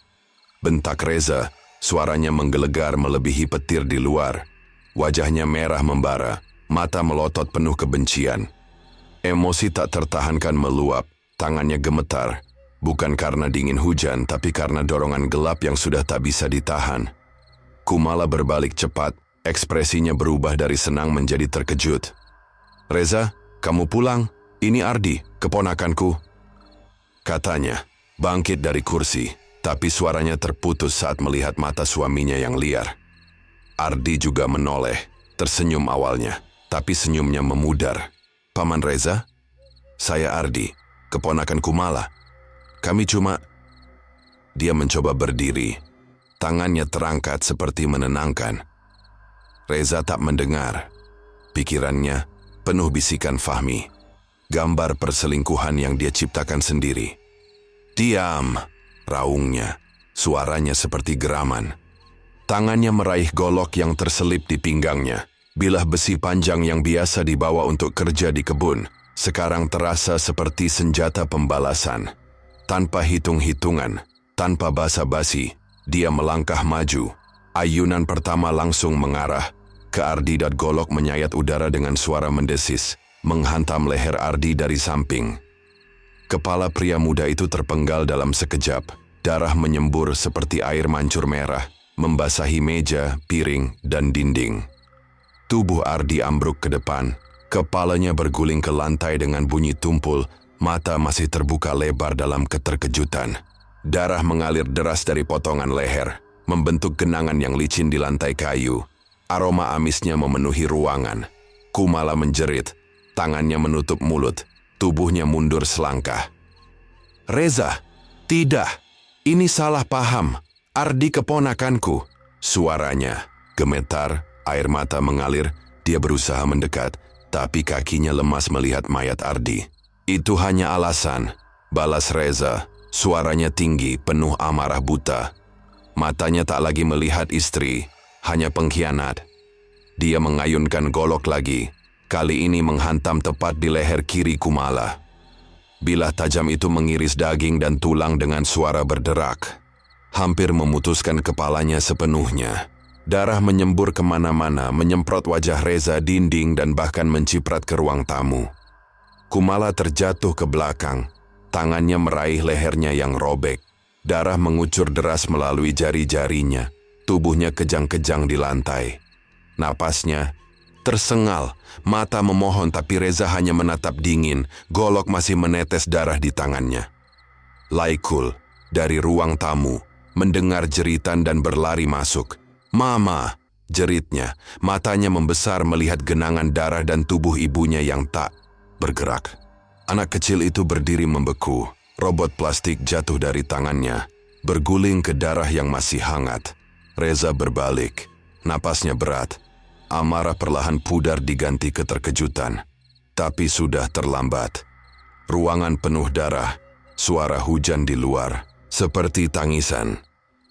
bentak Reza, suaranya menggelegar melebihi petir di luar. Wajahnya merah membara, mata melotot penuh kebencian. Emosi tak tertahankan meluap, tangannya gemetar, bukan karena dingin hujan tapi karena dorongan gelap yang sudah tak bisa ditahan. Kumala berbalik cepat, ekspresinya berubah dari senang menjadi terkejut. "Reza, kamu pulang? Ini Ardi, keponakanku," katanya, bangkit dari kursi, tapi suaranya terputus saat melihat mata suaminya yang liar. Ardi juga menoleh, tersenyum awalnya, tapi senyumnya memudar. "Paman Reza? Saya Ardi, keponakan Kumala. Kami cuma..." Dia mencoba berdiri, tangannya terangkat seperti menenangkan. Reza tak mendengar. Pikirannya penuh bisikan Fahmi, gambar perselingkuhan yang dia ciptakan sendiri. "Diam," raungnya, suaranya seperti geraman. Tangannya meraih golok yang terselip di pinggangnya. Bilah besi panjang yang biasa dibawa untuk kerja di kebun, sekarang terasa seperti senjata pembalasan. Tanpa hitung-hitungan, tanpa basa-basi, dia melangkah maju. Ayunan pertama langsung mengarah ke Ardi dan golok menyayat udara dengan suara mendesis, menghantam leher Ardi dari samping. Kepala pria muda itu terpenggal dalam sekejap, darah menyembur seperti air mancur merah, membasahi meja, piring, dan dinding. Tubuh Ardi ambruk ke depan, kepalanya berguling ke lantai dengan bunyi tumpul, mata masih terbuka lebar dalam keterkejutan. Darah mengalir deras dari potongan leher, membentuk genangan yang licin di lantai kayu. Aroma amisnya memenuhi ruangan. Kumala menjerit, tangannya menutup mulut, tubuhnya mundur selangkah. "Reza, tidak, ini salah paham. Ardi keponakanku," suaranya gemetar, air mata mengalir. Dia berusaha mendekat, tapi kakinya lemas melihat mayat Ardi. Itu hanya alasan, balas Reza. Suaranya tinggi, penuh amarah buta. Matanya tak lagi melihat istri, hanya pengkhianat. Dia mengayunkan golok lagi, kali ini menghantam tepat di leher kiri Kumala. Bilah tajam itu mengiris daging dan tulang dengan suara berderak. Hampir memutuskan kepalanya sepenuhnya. Darah menyembur kemana-mana, menyemprot wajah Reza, dinding, dan bahkan menciprat ke ruang tamu. Kumala terjatuh ke belakang. Tangannya meraih lehernya yang robek. Darah mengucur deras melalui jari-jarinya. Tubuhnya kejang-kejang di lantai. Napasnya tersengal. Mata memohon tapi Reza hanya menatap dingin. Golok masih menetes darah di tangannya. Laikul dari ruang tamu mendengar jeritan dan berlari masuk. "Mama!" jeritnya. Matanya membesar melihat genangan darah dan tubuh ibunya yang tak bergerak. Anak kecil itu berdiri membeku. Robot plastik jatuh dari tangannya, berguling ke darah yang masih hangat. Reza berbalik. Napasnya berat. Amarah perlahan pudar diganti keterkejutan. Tapi sudah terlambat. Ruangan penuh darah. Suara hujan di luar, seperti tangisan.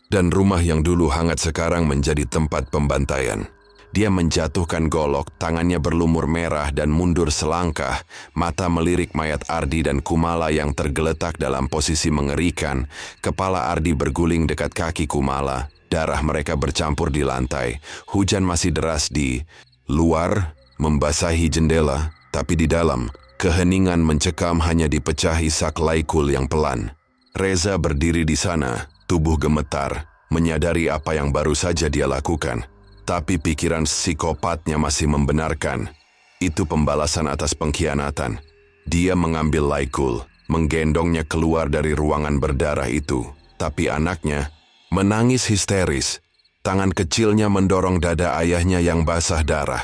Dan rumah yang dulu hangat sekarang menjadi tempat pembantaian. Dia menjatuhkan golok, tangannya berlumur merah dan mundur selangkah. Mata melirik mayat Ardi dan Kumala yang tergeletak dalam posisi mengerikan. Kepala Ardi berguling dekat kaki Kumala. Darah mereka bercampur di lantai. Hujan masih deras di luar, membasahi jendela. Tapi di dalam, keheningan mencekam hanya dipecah isak Laikul yang pelan. Reza berdiri di sana, tubuh gemetar, menyadari apa yang baru saja dia lakukan. Tapi pikiran psikopatnya masih membenarkan. Itu pembalasan atas pengkhianatan. Dia mengambil Laikul, menggendongnya keluar dari ruangan berdarah itu. Tapi anaknya menangis histeris. Tangan kecilnya mendorong dada ayahnya yang basah darah.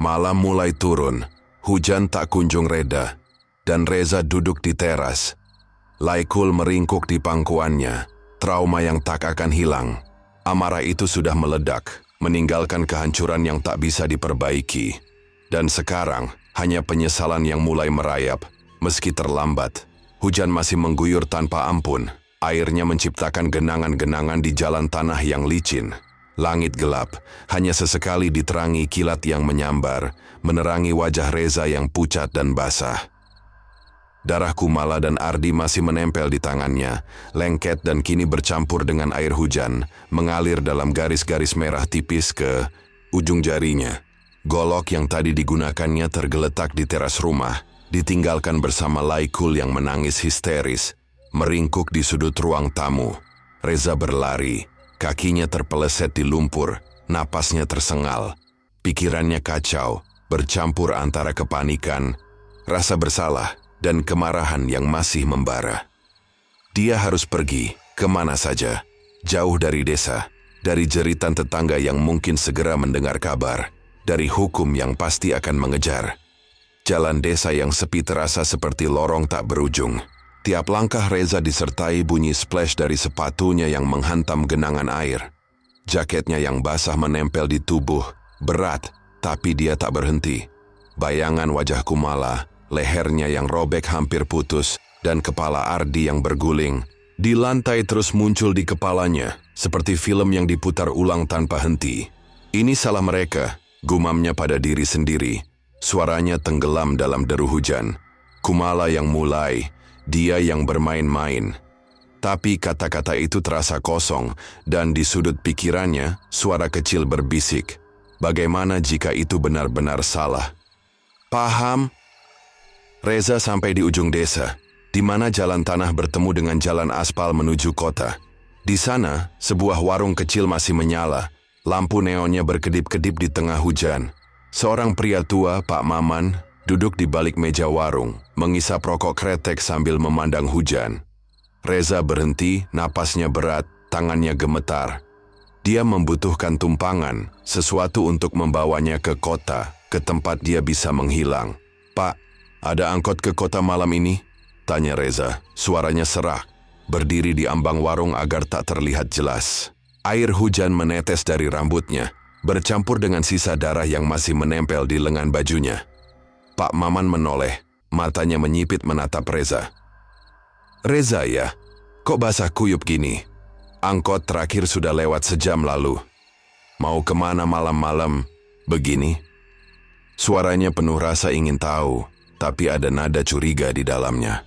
Malam mulai turun. Hujan tak kunjung reda. Dan Reza duduk di teras. Laikul meringkuk di pangkuannya. Trauma yang tak akan hilang. Amarah itu sudah meledak, meninggalkan kehancuran yang tak bisa diperbaiki. Dan sekarang, hanya penyesalan yang mulai merayap. Meski terlambat, hujan masih mengguyur tanpa ampun. Airnya menciptakan genangan-genangan di jalan tanah yang licin. Langit gelap, hanya sesekali diterangi kilat yang menyambar, menerangi wajah Reza yang pucat dan basah. Darah Kumala dan Ardi masih menempel di tangannya, lengket dan kini bercampur dengan air hujan, mengalir dalam garis-garis merah tipis ke ujung jarinya. Golok yang tadi digunakannya tergeletak di teras rumah, ditinggalkan bersama Laikul yang menangis histeris, meringkuk di sudut ruang tamu. Reza berlari, kakinya terpeleset di lumpur, napasnya tersengal. Pikirannya kacau, bercampur antara kepanikan, rasa bersalah, dan kemarahan yang masih membara. Dia harus pergi, kemana saja, jauh dari desa, dari jeritan tetangga yang mungkin segera mendengar kabar, dari hukum yang pasti akan mengejar. Jalan desa yang sepi terasa seperti lorong tak berujung. Tiap langkah Reza disertai bunyi splash dari sepatunya yang menghantam genangan air. Jaketnya yang basah menempel di tubuh, berat, tapi dia tak berhenti. Bayangan wajah Kumala, lehernya yang robek hampir putus, dan kepala Ardi yang berguling di lantai terus muncul di kepalanya, seperti film yang diputar ulang tanpa henti. Ini salah mereka, gumamnya pada diri sendiri. Suaranya tenggelam dalam deru hujan. Kumala yang mulai, dia yang bermain-main. Tapi kata-kata itu terasa kosong, dan di sudut pikirannya, suara kecil berbisik. Bagaimana jika itu benar-benar salah? Paham? Reza sampai di ujung desa, di mana jalan tanah bertemu dengan jalan aspal menuju kota. Di sana, sebuah warung kecil masih menyala. Lampu neonnya berkedip-kedip di tengah hujan. Seorang pria tua, Pak Maman, duduk di balik meja warung, mengisap rokok kretek sambil memandang hujan. Reza berhenti, napasnya berat, tangannya gemetar. Dia membutuhkan tumpangan, sesuatu untuk membawanya ke kota, ke tempat dia bisa menghilang. "Pak, ada angkot ke kota malam ini?" tanya Reza. Suaranya serak, berdiri di ambang warung agar tak terlihat jelas. Air hujan menetes dari rambutnya, bercampur dengan sisa darah yang masih menempel di lengan bajunya. Pak Maman menoleh, Matanya menyipit menatap Reza. Reza ya? Kok basah kuyup gini? Angkot terakhir sudah lewat sejam lalu. Mau kemana malam-malam begini? Suaranya penuh rasa ingin tahu, tapi ada nada curiga di dalamnya.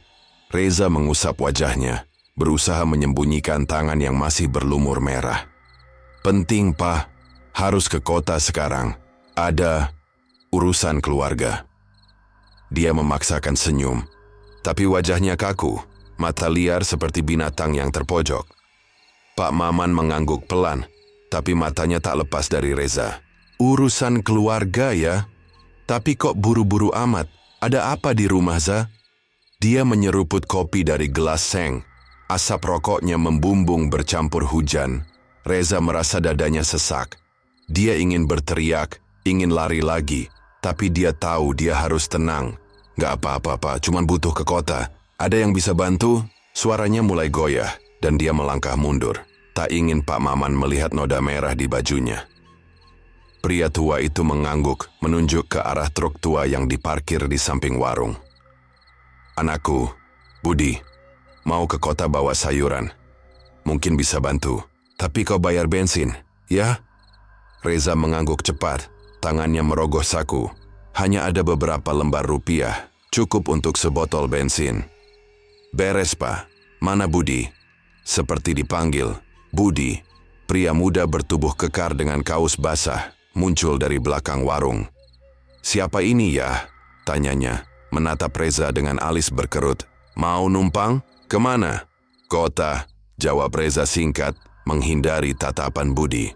Reza mengusap wajahnya, berusaha menyembunyikan tangan yang masih berlumur merah. Penting, Pak. Harus ke kota sekarang. Ada urusan keluarga. Dia memaksakan senyum, tapi wajahnya kaku, mata liar seperti binatang yang terpojok. Pak Maman mengangguk pelan, tapi matanya tak lepas dari Reza. Urusan keluarga ya? Tapi kok buru-buru amat? Ada apa di rumah, Za? Dia menyeruput kopi dari gelas seng. Asap rokoknya membumbung bercampur hujan. Reza merasa dadanya sesak. Dia ingin berteriak, ingin lari lagi. Tapi dia tahu dia harus tenang. Gak apa-apa, Pak, cuman butuh ke kota. Ada yang bisa bantu? Suaranya mulai goyah, dan dia melangkah mundur. Tak ingin Pak Maman melihat noda merah di bajunya. Pria tua itu mengangguk, menunjuk ke arah truk tua yang diparkir di samping warung. Anakku, Budi, mau ke kota bawa sayuran. Mungkin bisa bantu, tapi kau bayar bensin, ya? Reza mengangguk cepat, tangannya merogoh saku. Hanya ada beberapa lembar rupiah, cukup untuk sebotol bensin. Beres, Pak. Mana Budi? Seperti dipanggil, Budi, pria muda bertubuh kekar dengan kaus basah, muncul dari belakang warung. Siapa ini ya? Tanyanya, menatap Reza dengan alis berkerut. Mau numpang? Kemana? Kota, jawab Reza singkat, menghindari tatapan Budi.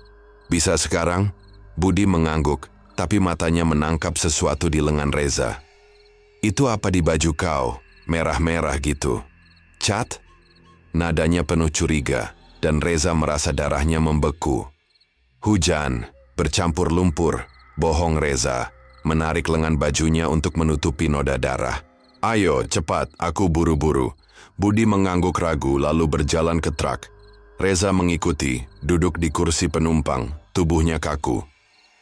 Bisa sekarang? Budi mengangguk, tapi matanya menangkap sesuatu di lengan Reza. Itu apa di baju kau? Merah-merah gitu. Cat? Nadanya penuh curiga, dan Reza merasa darahnya membeku. Hujan, bercampur lumpur, bohong Reza, menarik lengan bajunya untuk menutupi noda darah. Ayo, cepat, aku buru-buru. Budi mengangguk ragu lalu berjalan ke truk. Reza mengikuti, duduk di kursi penumpang, tubuhnya kaku.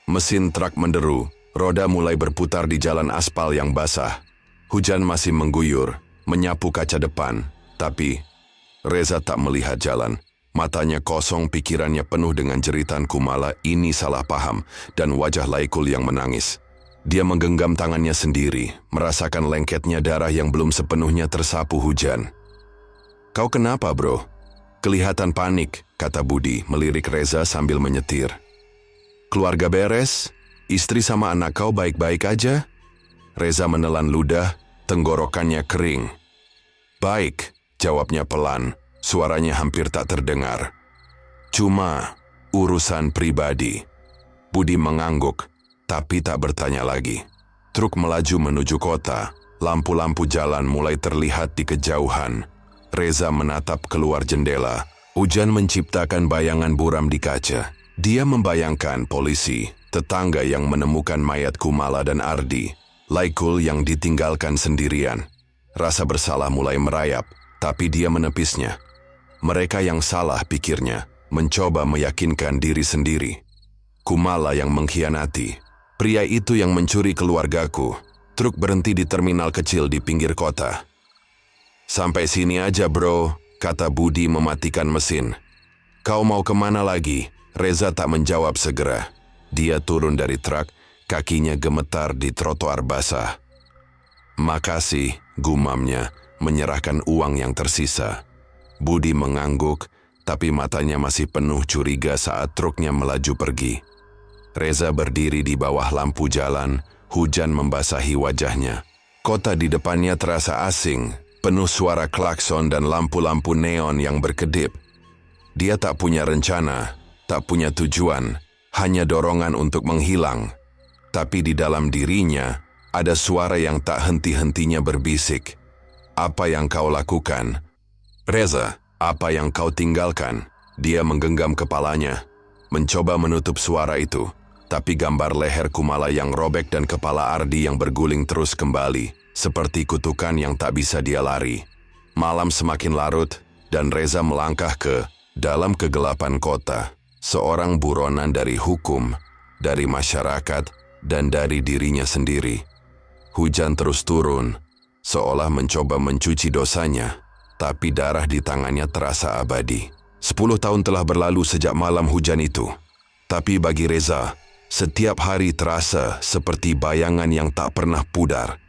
Mesin truk menderu, roda mulai berputar di jalan aspal yang basah. Hujan masih mengguyur, menyapu kaca depan, tapi Reza tak melihat jalan. Matanya kosong, pikirannya penuh dengan jeritan Kumala ini salah paham dan wajah Laikul yang menangis. Dia menggenggam tangannya sendiri, merasakan lengketnya darah yang belum sepenuhnya tersapu hujan. Kau kenapa, bro? Kelihatan panik, kata Budi melirik Reza sambil menyetir. Keluarga beres? Istri sama anak kau baik-baik aja? Reza menelan ludah, tenggorokannya kering. Baik, jawabnya pelan, suaranya hampir tak terdengar. Cuma urusan pribadi. Budi mengangguk, tapi tak bertanya lagi. Truk melaju menuju kota, lampu-lampu jalan mulai terlihat di kejauhan. Reza menatap keluar jendela, hujan menciptakan bayangan buram di kaca. Dia membayangkan polisi, tetangga yang menemukan mayat Kumala dan Ardi, Laikul yang ditinggalkan sendirian. Rasa bersalah mulai merayap, tapi dia menepisnya. Mereka yang salah, pikirnya, mencoba meyakinkan diri sendiri. Kumala yang mengkhianati. Pria itu yang mencuri keluargaku. Truk berhenti di terminal kecil di pinggir kota. Sampai sini aja, bro, kata Budi mematikan mesin. Kau mau kemana lagi? Reza tak menjawab segera. Dia turun dari truk, kakinya gemetar di trotoar basah. Makasih, gumamnya, menyerahkan uang yang tersisa. Budi mengangguk, tapi matanya masih penuh curiga saat truknya melaju pergi. Reza berdiri di bawah lampu jalan, hujan membasahi wajahnya. Kota di depannya terasa asing, penuh suara klakson dan lampu-lampu neon yang berkedip. Dia tak punya rencana, tak punya tujuan, hanya dorongan untuk menghilang. Tapi di dalam dirinya, ada suara yang tak henti-hentinya berbisik. Apa yang kau lakukan? Reza, apa yang kau tinggalkan? Dia menggenggam kepalanya, mencoba menutup suara itu. Tapi gambar leher Kumala yang robek dan kepala Ardi yang berguling terus kembali, seperti kutukan yang tak bisa dia lari. Malam semakin larut, dan Reza melangkah ke dalam kegelapan kota. Seorang buronan dari hukum, dari masyarakat, dan dari dirinya sendiri. Hujan terus turun. seolah mencoba mencuci dosanya, tapi darah di tangannya terasa abadi. 10 tahun telah berlalu sejak malam hujan itu. Tapi bagi Reza, setiap hari terasa seperti bayangan yang tak pernah pudar.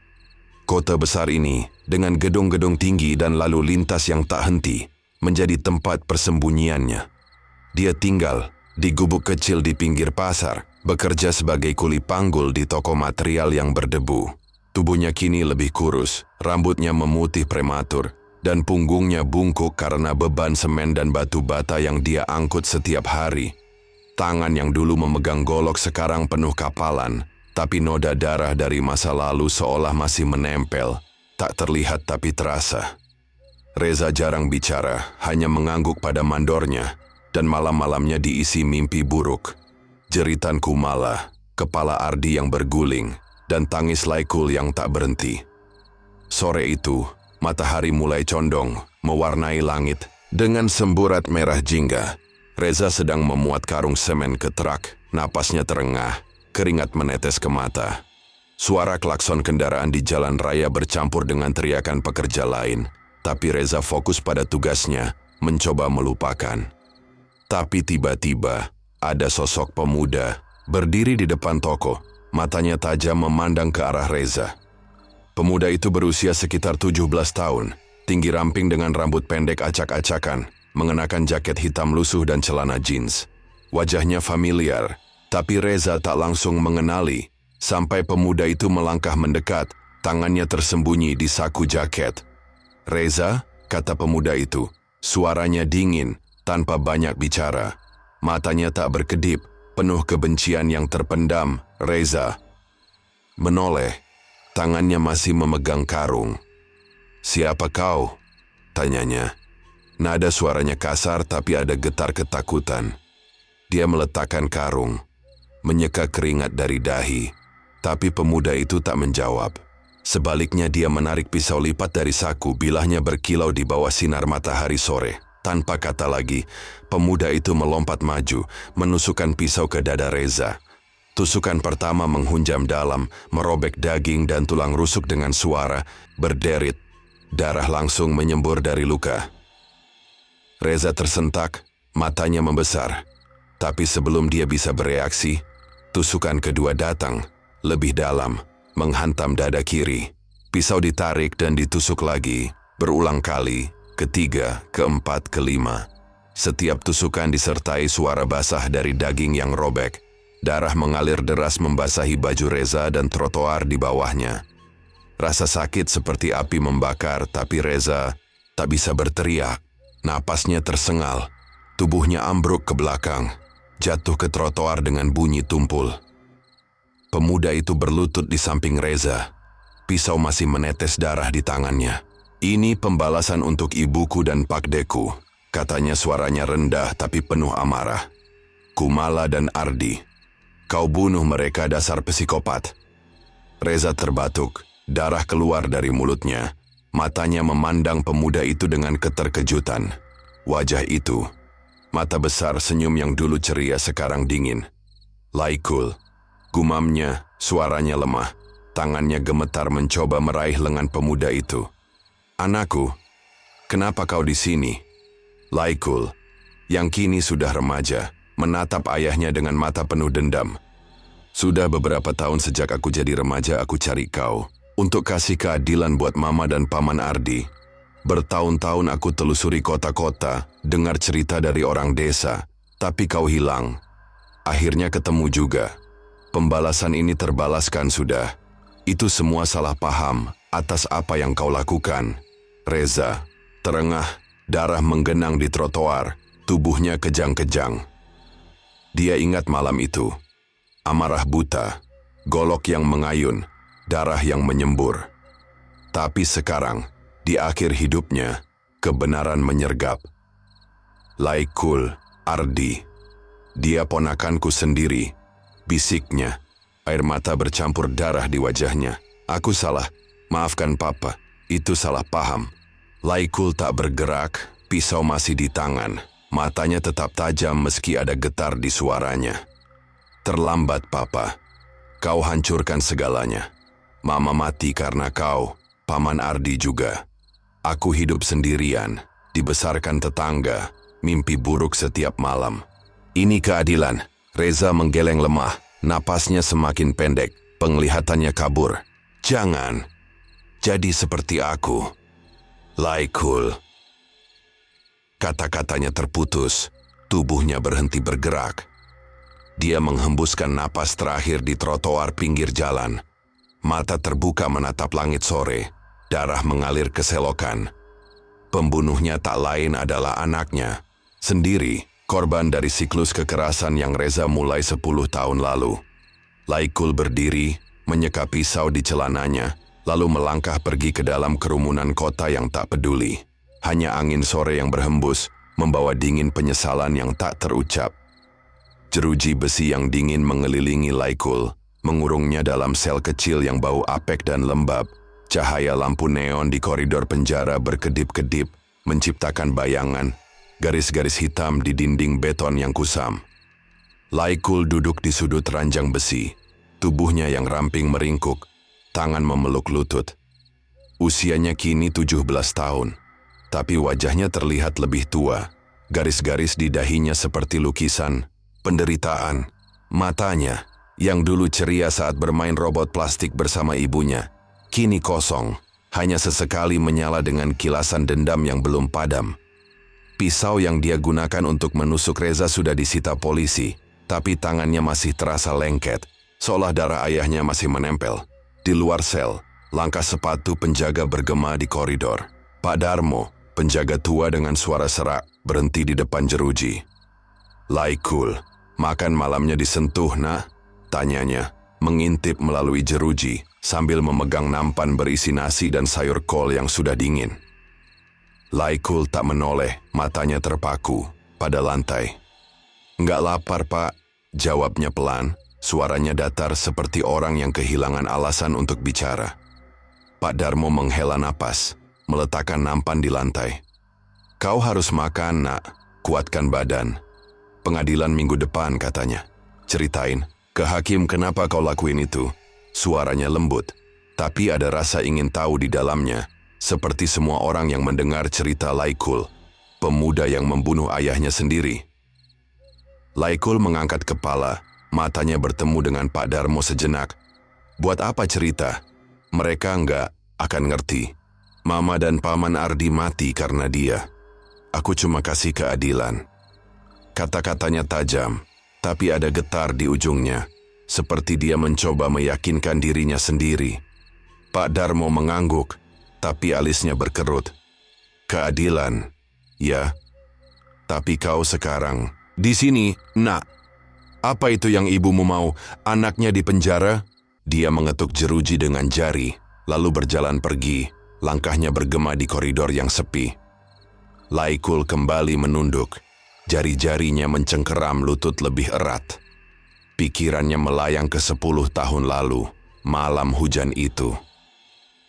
Kota besar ini, dengan gedung-gedung tinggi dan lalu lintas yang tak henti, menjadi tempat persembunyiannya. Dia tinggal di gubuk kecil di pinggir pasar, bekerja sebagai kuli panggul di toko material yang berdebu. Tubuhnya kini lebih kurus, rambutnya memutih prematur, dan punggungnya bungkuk karena beban semen dan batu bata yang dia angkut setiap hari. Tangan yang dulu memegang golok sekarang penuh kapalan, tapi noda darah dari masa lalu seolah masih menempel, tak terlihat tapi terasa. Reza jarang bicara, hanya mengangguk pada mandornya, dan malam-malamnya diisi mimpi buruk. Jeritan Kumala, kepala Ardi yang berguling, dan tangis Laikul yang tak berhenti. Sore itu, matahari mulai condong, mewarnai langit dengan semburat merah jingga. Reza sedang memuat karung semen ke truk, napasnya terengah, keringat menetes ke mata. Suara klakson kendaraan di jalan raya bercampur dengan teriakan pekerja lain, tapi Reza fokus pada tugasnya, mencoba melupakan. Tapi tiba-tiba, ada sosok pemuda, berdiri di depan toko, matanya tajam memandang ke arah Reza. Pemuda itu berusia sekitar 17 tahun, tinggi ramping dengan rambut pendek acak-acakan, mengenakan jaket hitam lusuh dan celana jeans. Wajahnya familiar, tapi Reza tak langsung mengenali, sampai pemuda itu melangkah mendekat, tangannya tersembunyi di saku jaket. "Reza," kata pemuda itu, suaranya dingin, tanpa banyak bicara. Matanya tak berkedip, penuh kebencian yang terpendam. Reza menoleh, tangannya masih memegang karung. "Siapa kau?" tanyanya. Nada suaranya kasar tapi ada getar ketakutan. Dia meletakkan karung, menyeka keringat dari dahi, tapi pemuda itu tak menjawab. Sebaliknya dia menarik pisau lipat dari saku, bilahnya berkilau di bawah sinar matahari sore. Tanpa kata lagi, pemuda itu melompat maju, menusukkan pisau ke dada Reza. Tusukan pertama menghunjam dalam, merobek daging dan tulang rusuk dengan suara berderit. Darah langsung menyembur dari luka. Reza tersentak, matanya membesar. Tapi sebelum dia bisa bereaksi, tusukan kedua datang, lebih dalam, menghantam dada kiri. Pisau ditarik dan ditusuk lagi, berulang kali, ketiga, keempat, kelima. Setiap tusukan disertai suara basah dari daging yang robek. Darah mengalir deras membasahi baju Reza dan trotoar di bawahnya. Rasa sakit seperti api membakar, tapi Reza tak bisa berteriak. Napasnya tersengal, tubuhnya ambruk ke belakang, jatuh ke trotoar dengan bunyi tumpul. Pemuda itu berlutut di samping Reza. Pisau masih menetes darah di tangannya. "Ini pembalasan untuk ibuku dan pakdeku," katanya suaranya rendah tapi penuh amarah. "Kumala dan Ardi. Kau bunuh mereka, dasar psikopat." Reza terbatuk, darah keluar dari mulutnya. Matanya memandang pemuda itu dengan keterkejutan. Wajah itu, mata besar senyum yang dulu ceria sekarang dingin. "Laikul," gumamnya, suaranya lemah. Tangannya gemetar mencoba meraih lengan pemuda itu. "Anakku, kenapa kau di sini?" Laikul, yang kini sudah remaja, menatap ayahnya dengan mata penuh dendam. "Sudah beberapa tahun sejak aku jadi remaja aku cari kau, untuk kasih keadilan buat mama dan paman Ardi. Bertahun-tahun aku telusuri kota-kota, dengar cerita dari orang desa, tapi kau hilang. Akhirnya ketemu juga. Pembalasan ini terbalaskan sudah. Itu semua salah paham atas apa yang kau lakukan." Reza terengah, darah menggenang di trotoar, tubuhnya kejang-kejang. Dia ingat malam itu. Amarah buta, golok yang mengayun, darah yang menyembur. Tapi sekarang, di akhir hidupnya, kebenaran menyergap. "Laikul, Ardi, dia ponakanku sendiri," bisiknya. Air mata bercampur darah di wajahnya. "Aku salah, maafkan papa, itu salah paham." Laikul tak bergerak, pisau masih di tangan. Matanya tetap tajam meski ada getar di suaranya. "Terlambat papa, kau hancurkan segalanya. Mama mati karena kau. Paman Ardi juga. Aku hidup sendirian, dibesarkan tetangga, mimpi buruk setiap malam. Ini keadilan. Reza menggeleng lemah, napasnya semakin pendek, penglihatannya kabur. Jangan jadi seperti aku. Laikul. Kata-katanya terputus, tubuhnya berhenti bergerak. Dia menghembuskan napas terakhir di trotoar pinggir jalan. Mata terbuka menatap langit sore, darah mengalir ke selokan. Pembunuhnya tak lain adalah anaknya, sendiri, korban dari siklus kekerasan yang Reza mulai 10 tahun lalu. Laikul berdiri, menyeka pisau di celananya, lalu melangkah pergi ke dalam kerumunan kota yang tak peduli. Hanya angin sore yang berhembus, membawa dingin penyesalan yang tak terucap. Jeruji besi yang dingin mengelilingi Laikul, mengurungnya dalam sel kecil yang bau apek dan lembab. Cahaya lampu neon di koridor penjara berkedip-kedip, menciptakan bayangan, garis-garis hitam di dinding beton yang kusam. Laikul duduk di sudut ranjang besi, tubuhnya yang ramping meringkuk, tangan memeluk lutut. Usianya kini 17 tahun, tapi wajahnya terlihat lebih tua. Garis-garis di dahinya seperti lukisan, penderitaan. Matanya, yang dulu ceria saat bermain robot plastik bersama ibunya, kini kosong, hanya sesekali menyala dengan kilasan dendam yang belum padam. Pisau yang dia gunakan untuk menusuk Reza sudah disita polisi, tapi tangannya masih terasa lengket, seolah darah ayahnya masih menempel. Di luar sel, langkah sepatu penjaga bergema di koridor. Pak Darmo, penjaga tua dengan suara serak, berhenti di depan jeruji. Laikul, makan malamnya disentuh, nak? Tanyanya, mengintip melalui jeruji, sambil memegang nampan berisi nasi dan sayur kol yang sudah dingin. Laikul tak menoleh, matanya terpaku pada lantai. "Nggak lapar, Pak," jawabnya pelan, suaranya datar seperti orang yang kehilangan alasan untuk bicara. Pak Darmo menghela napas, meletakkan nampan di lantai. "Kau harus makan, nak, kuatkan badan. Pengadilan minggu depan," katanya. "Ceritain ke hakim kenapa kau lakuin itu." Suaranya lembut, tapi ada rasa ingin tahu di dalamnya, seperti semua orang yang mendengar cerita Laikul, pemuda yang membunuh ayahnya sendiri. Laikul mengangkat kepala, matanya bertemu dengan Pak Darmo sejenak. "Buat apa cerita? Mereka nggak akan ngerti. Mama dan Paman Ardi mati karena dia. Aku cuma kasih keadilan." Kata-katanya tajam, tapi ada getar di ujungnya, seperti dia mencoba meyakinkan dirinya sendiri. Pak Darmo mengangguk, tapi alisnya berkerut. "Keadilan, ya. Tapi kau sekarang di sini, nak. Apa itu yang ibumu mau? Anaknya di penjara?" Dia mengetuk jeruji dengan jari, lalu berjalan pergi, langkahnya bergema di koridor yang sepi. Laikul kembali menunduk, jari-jarinya mencengkeram lutut lebih erat. Pikirannya melayang ke 10 tahun lalu, malam hujan itu.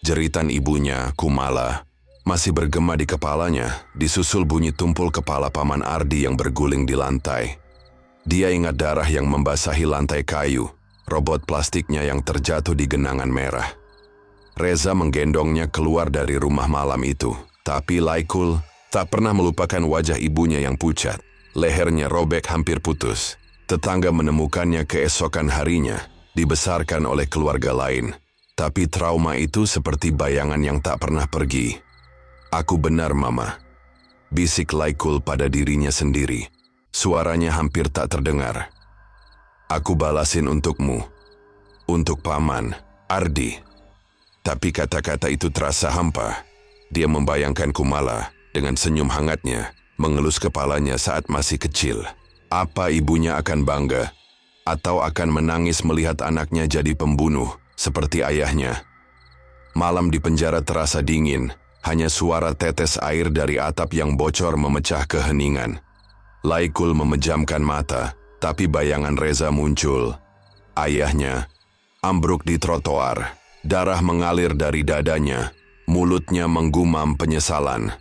Jeritan ibunya, Kumala, masih bergema di kepalanya, disusul bunyi tumpul kepala Paman Ardi yang berguling di lantai. Dia ingat darah yang membasahi lantai kayu, robot plastiknya yang terjatuh di genangan merah. Reza menggendongnya keluar dari rumah malam itu, tapi Laikul tak pernah melupakan wajah ibunya yang pucat, lehernya robek hampir putus. Tetangga menemukannya keesokan harinya, dibesarkan oleh keluarga lain. Tapi trauma itu seperti bayangan yang tak pernah pergi. "Aku benar, Mama," bisik Laikul pada dirinya sendiri. Suaranya hampir tak terdengar. "Aku balasin untukmu, untuk Paman Ardi." Tapi kata-kata itu terasa hampa. Dia membayangkan Kumala dengan senyum hangatnya, mengelus kepalanya saat masih kecil. Apa ibunya akan bangga, atau akan menangis melihat anaknya jadi pembunuh seperti ayahnya? Malam di penjara terasa dingin, hanya suara tetes air dari atap yang bocor memecah keheningan. Laikul memejamkan mata, tapi bayangan Reza muncul. Ayahnya ambruk di trotoar, darah mengalir dari dadanya, mulutnya menggumam penyesalan.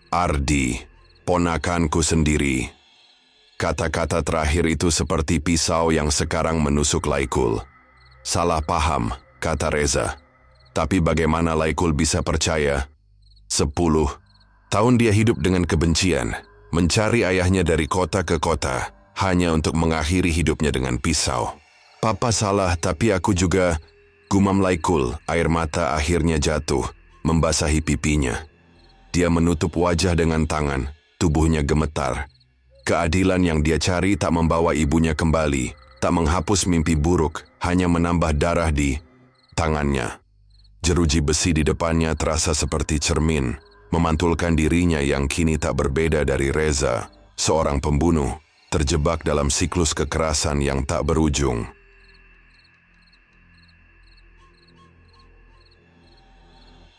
"Ardi, ponakanku sendiri." Kata-kata terakhir itu seperti pisau yang sekarang menusuk Laikul. "Salah paham," kata Reza. Tapi bagaimana Laikul bisa percaya? 10 tahun dia hidup dengan kebencian, mencari ayahnya dari kota ke kota, hanya untuk mengakhiri hidupnya dengan pisau. Papa salah, tapi aku juga, gumam Laikul. Air mata akhirnya jatuh, membasahi pipinya. Dia menutup wajah dengan tangan, tubuhnya gemetar. Keadilan yang dia cari tak membawa ibunya kembali, tak menghapus mimpi buruk, hanya menambah darah di tangannya. Jeruji besi di depannya terasa seperti cermin, memantulkan dirinya yang kini tak berbeda dari Reza, seorang pembunuh, terjebak dalam siklus kekerasan yang tak berujung.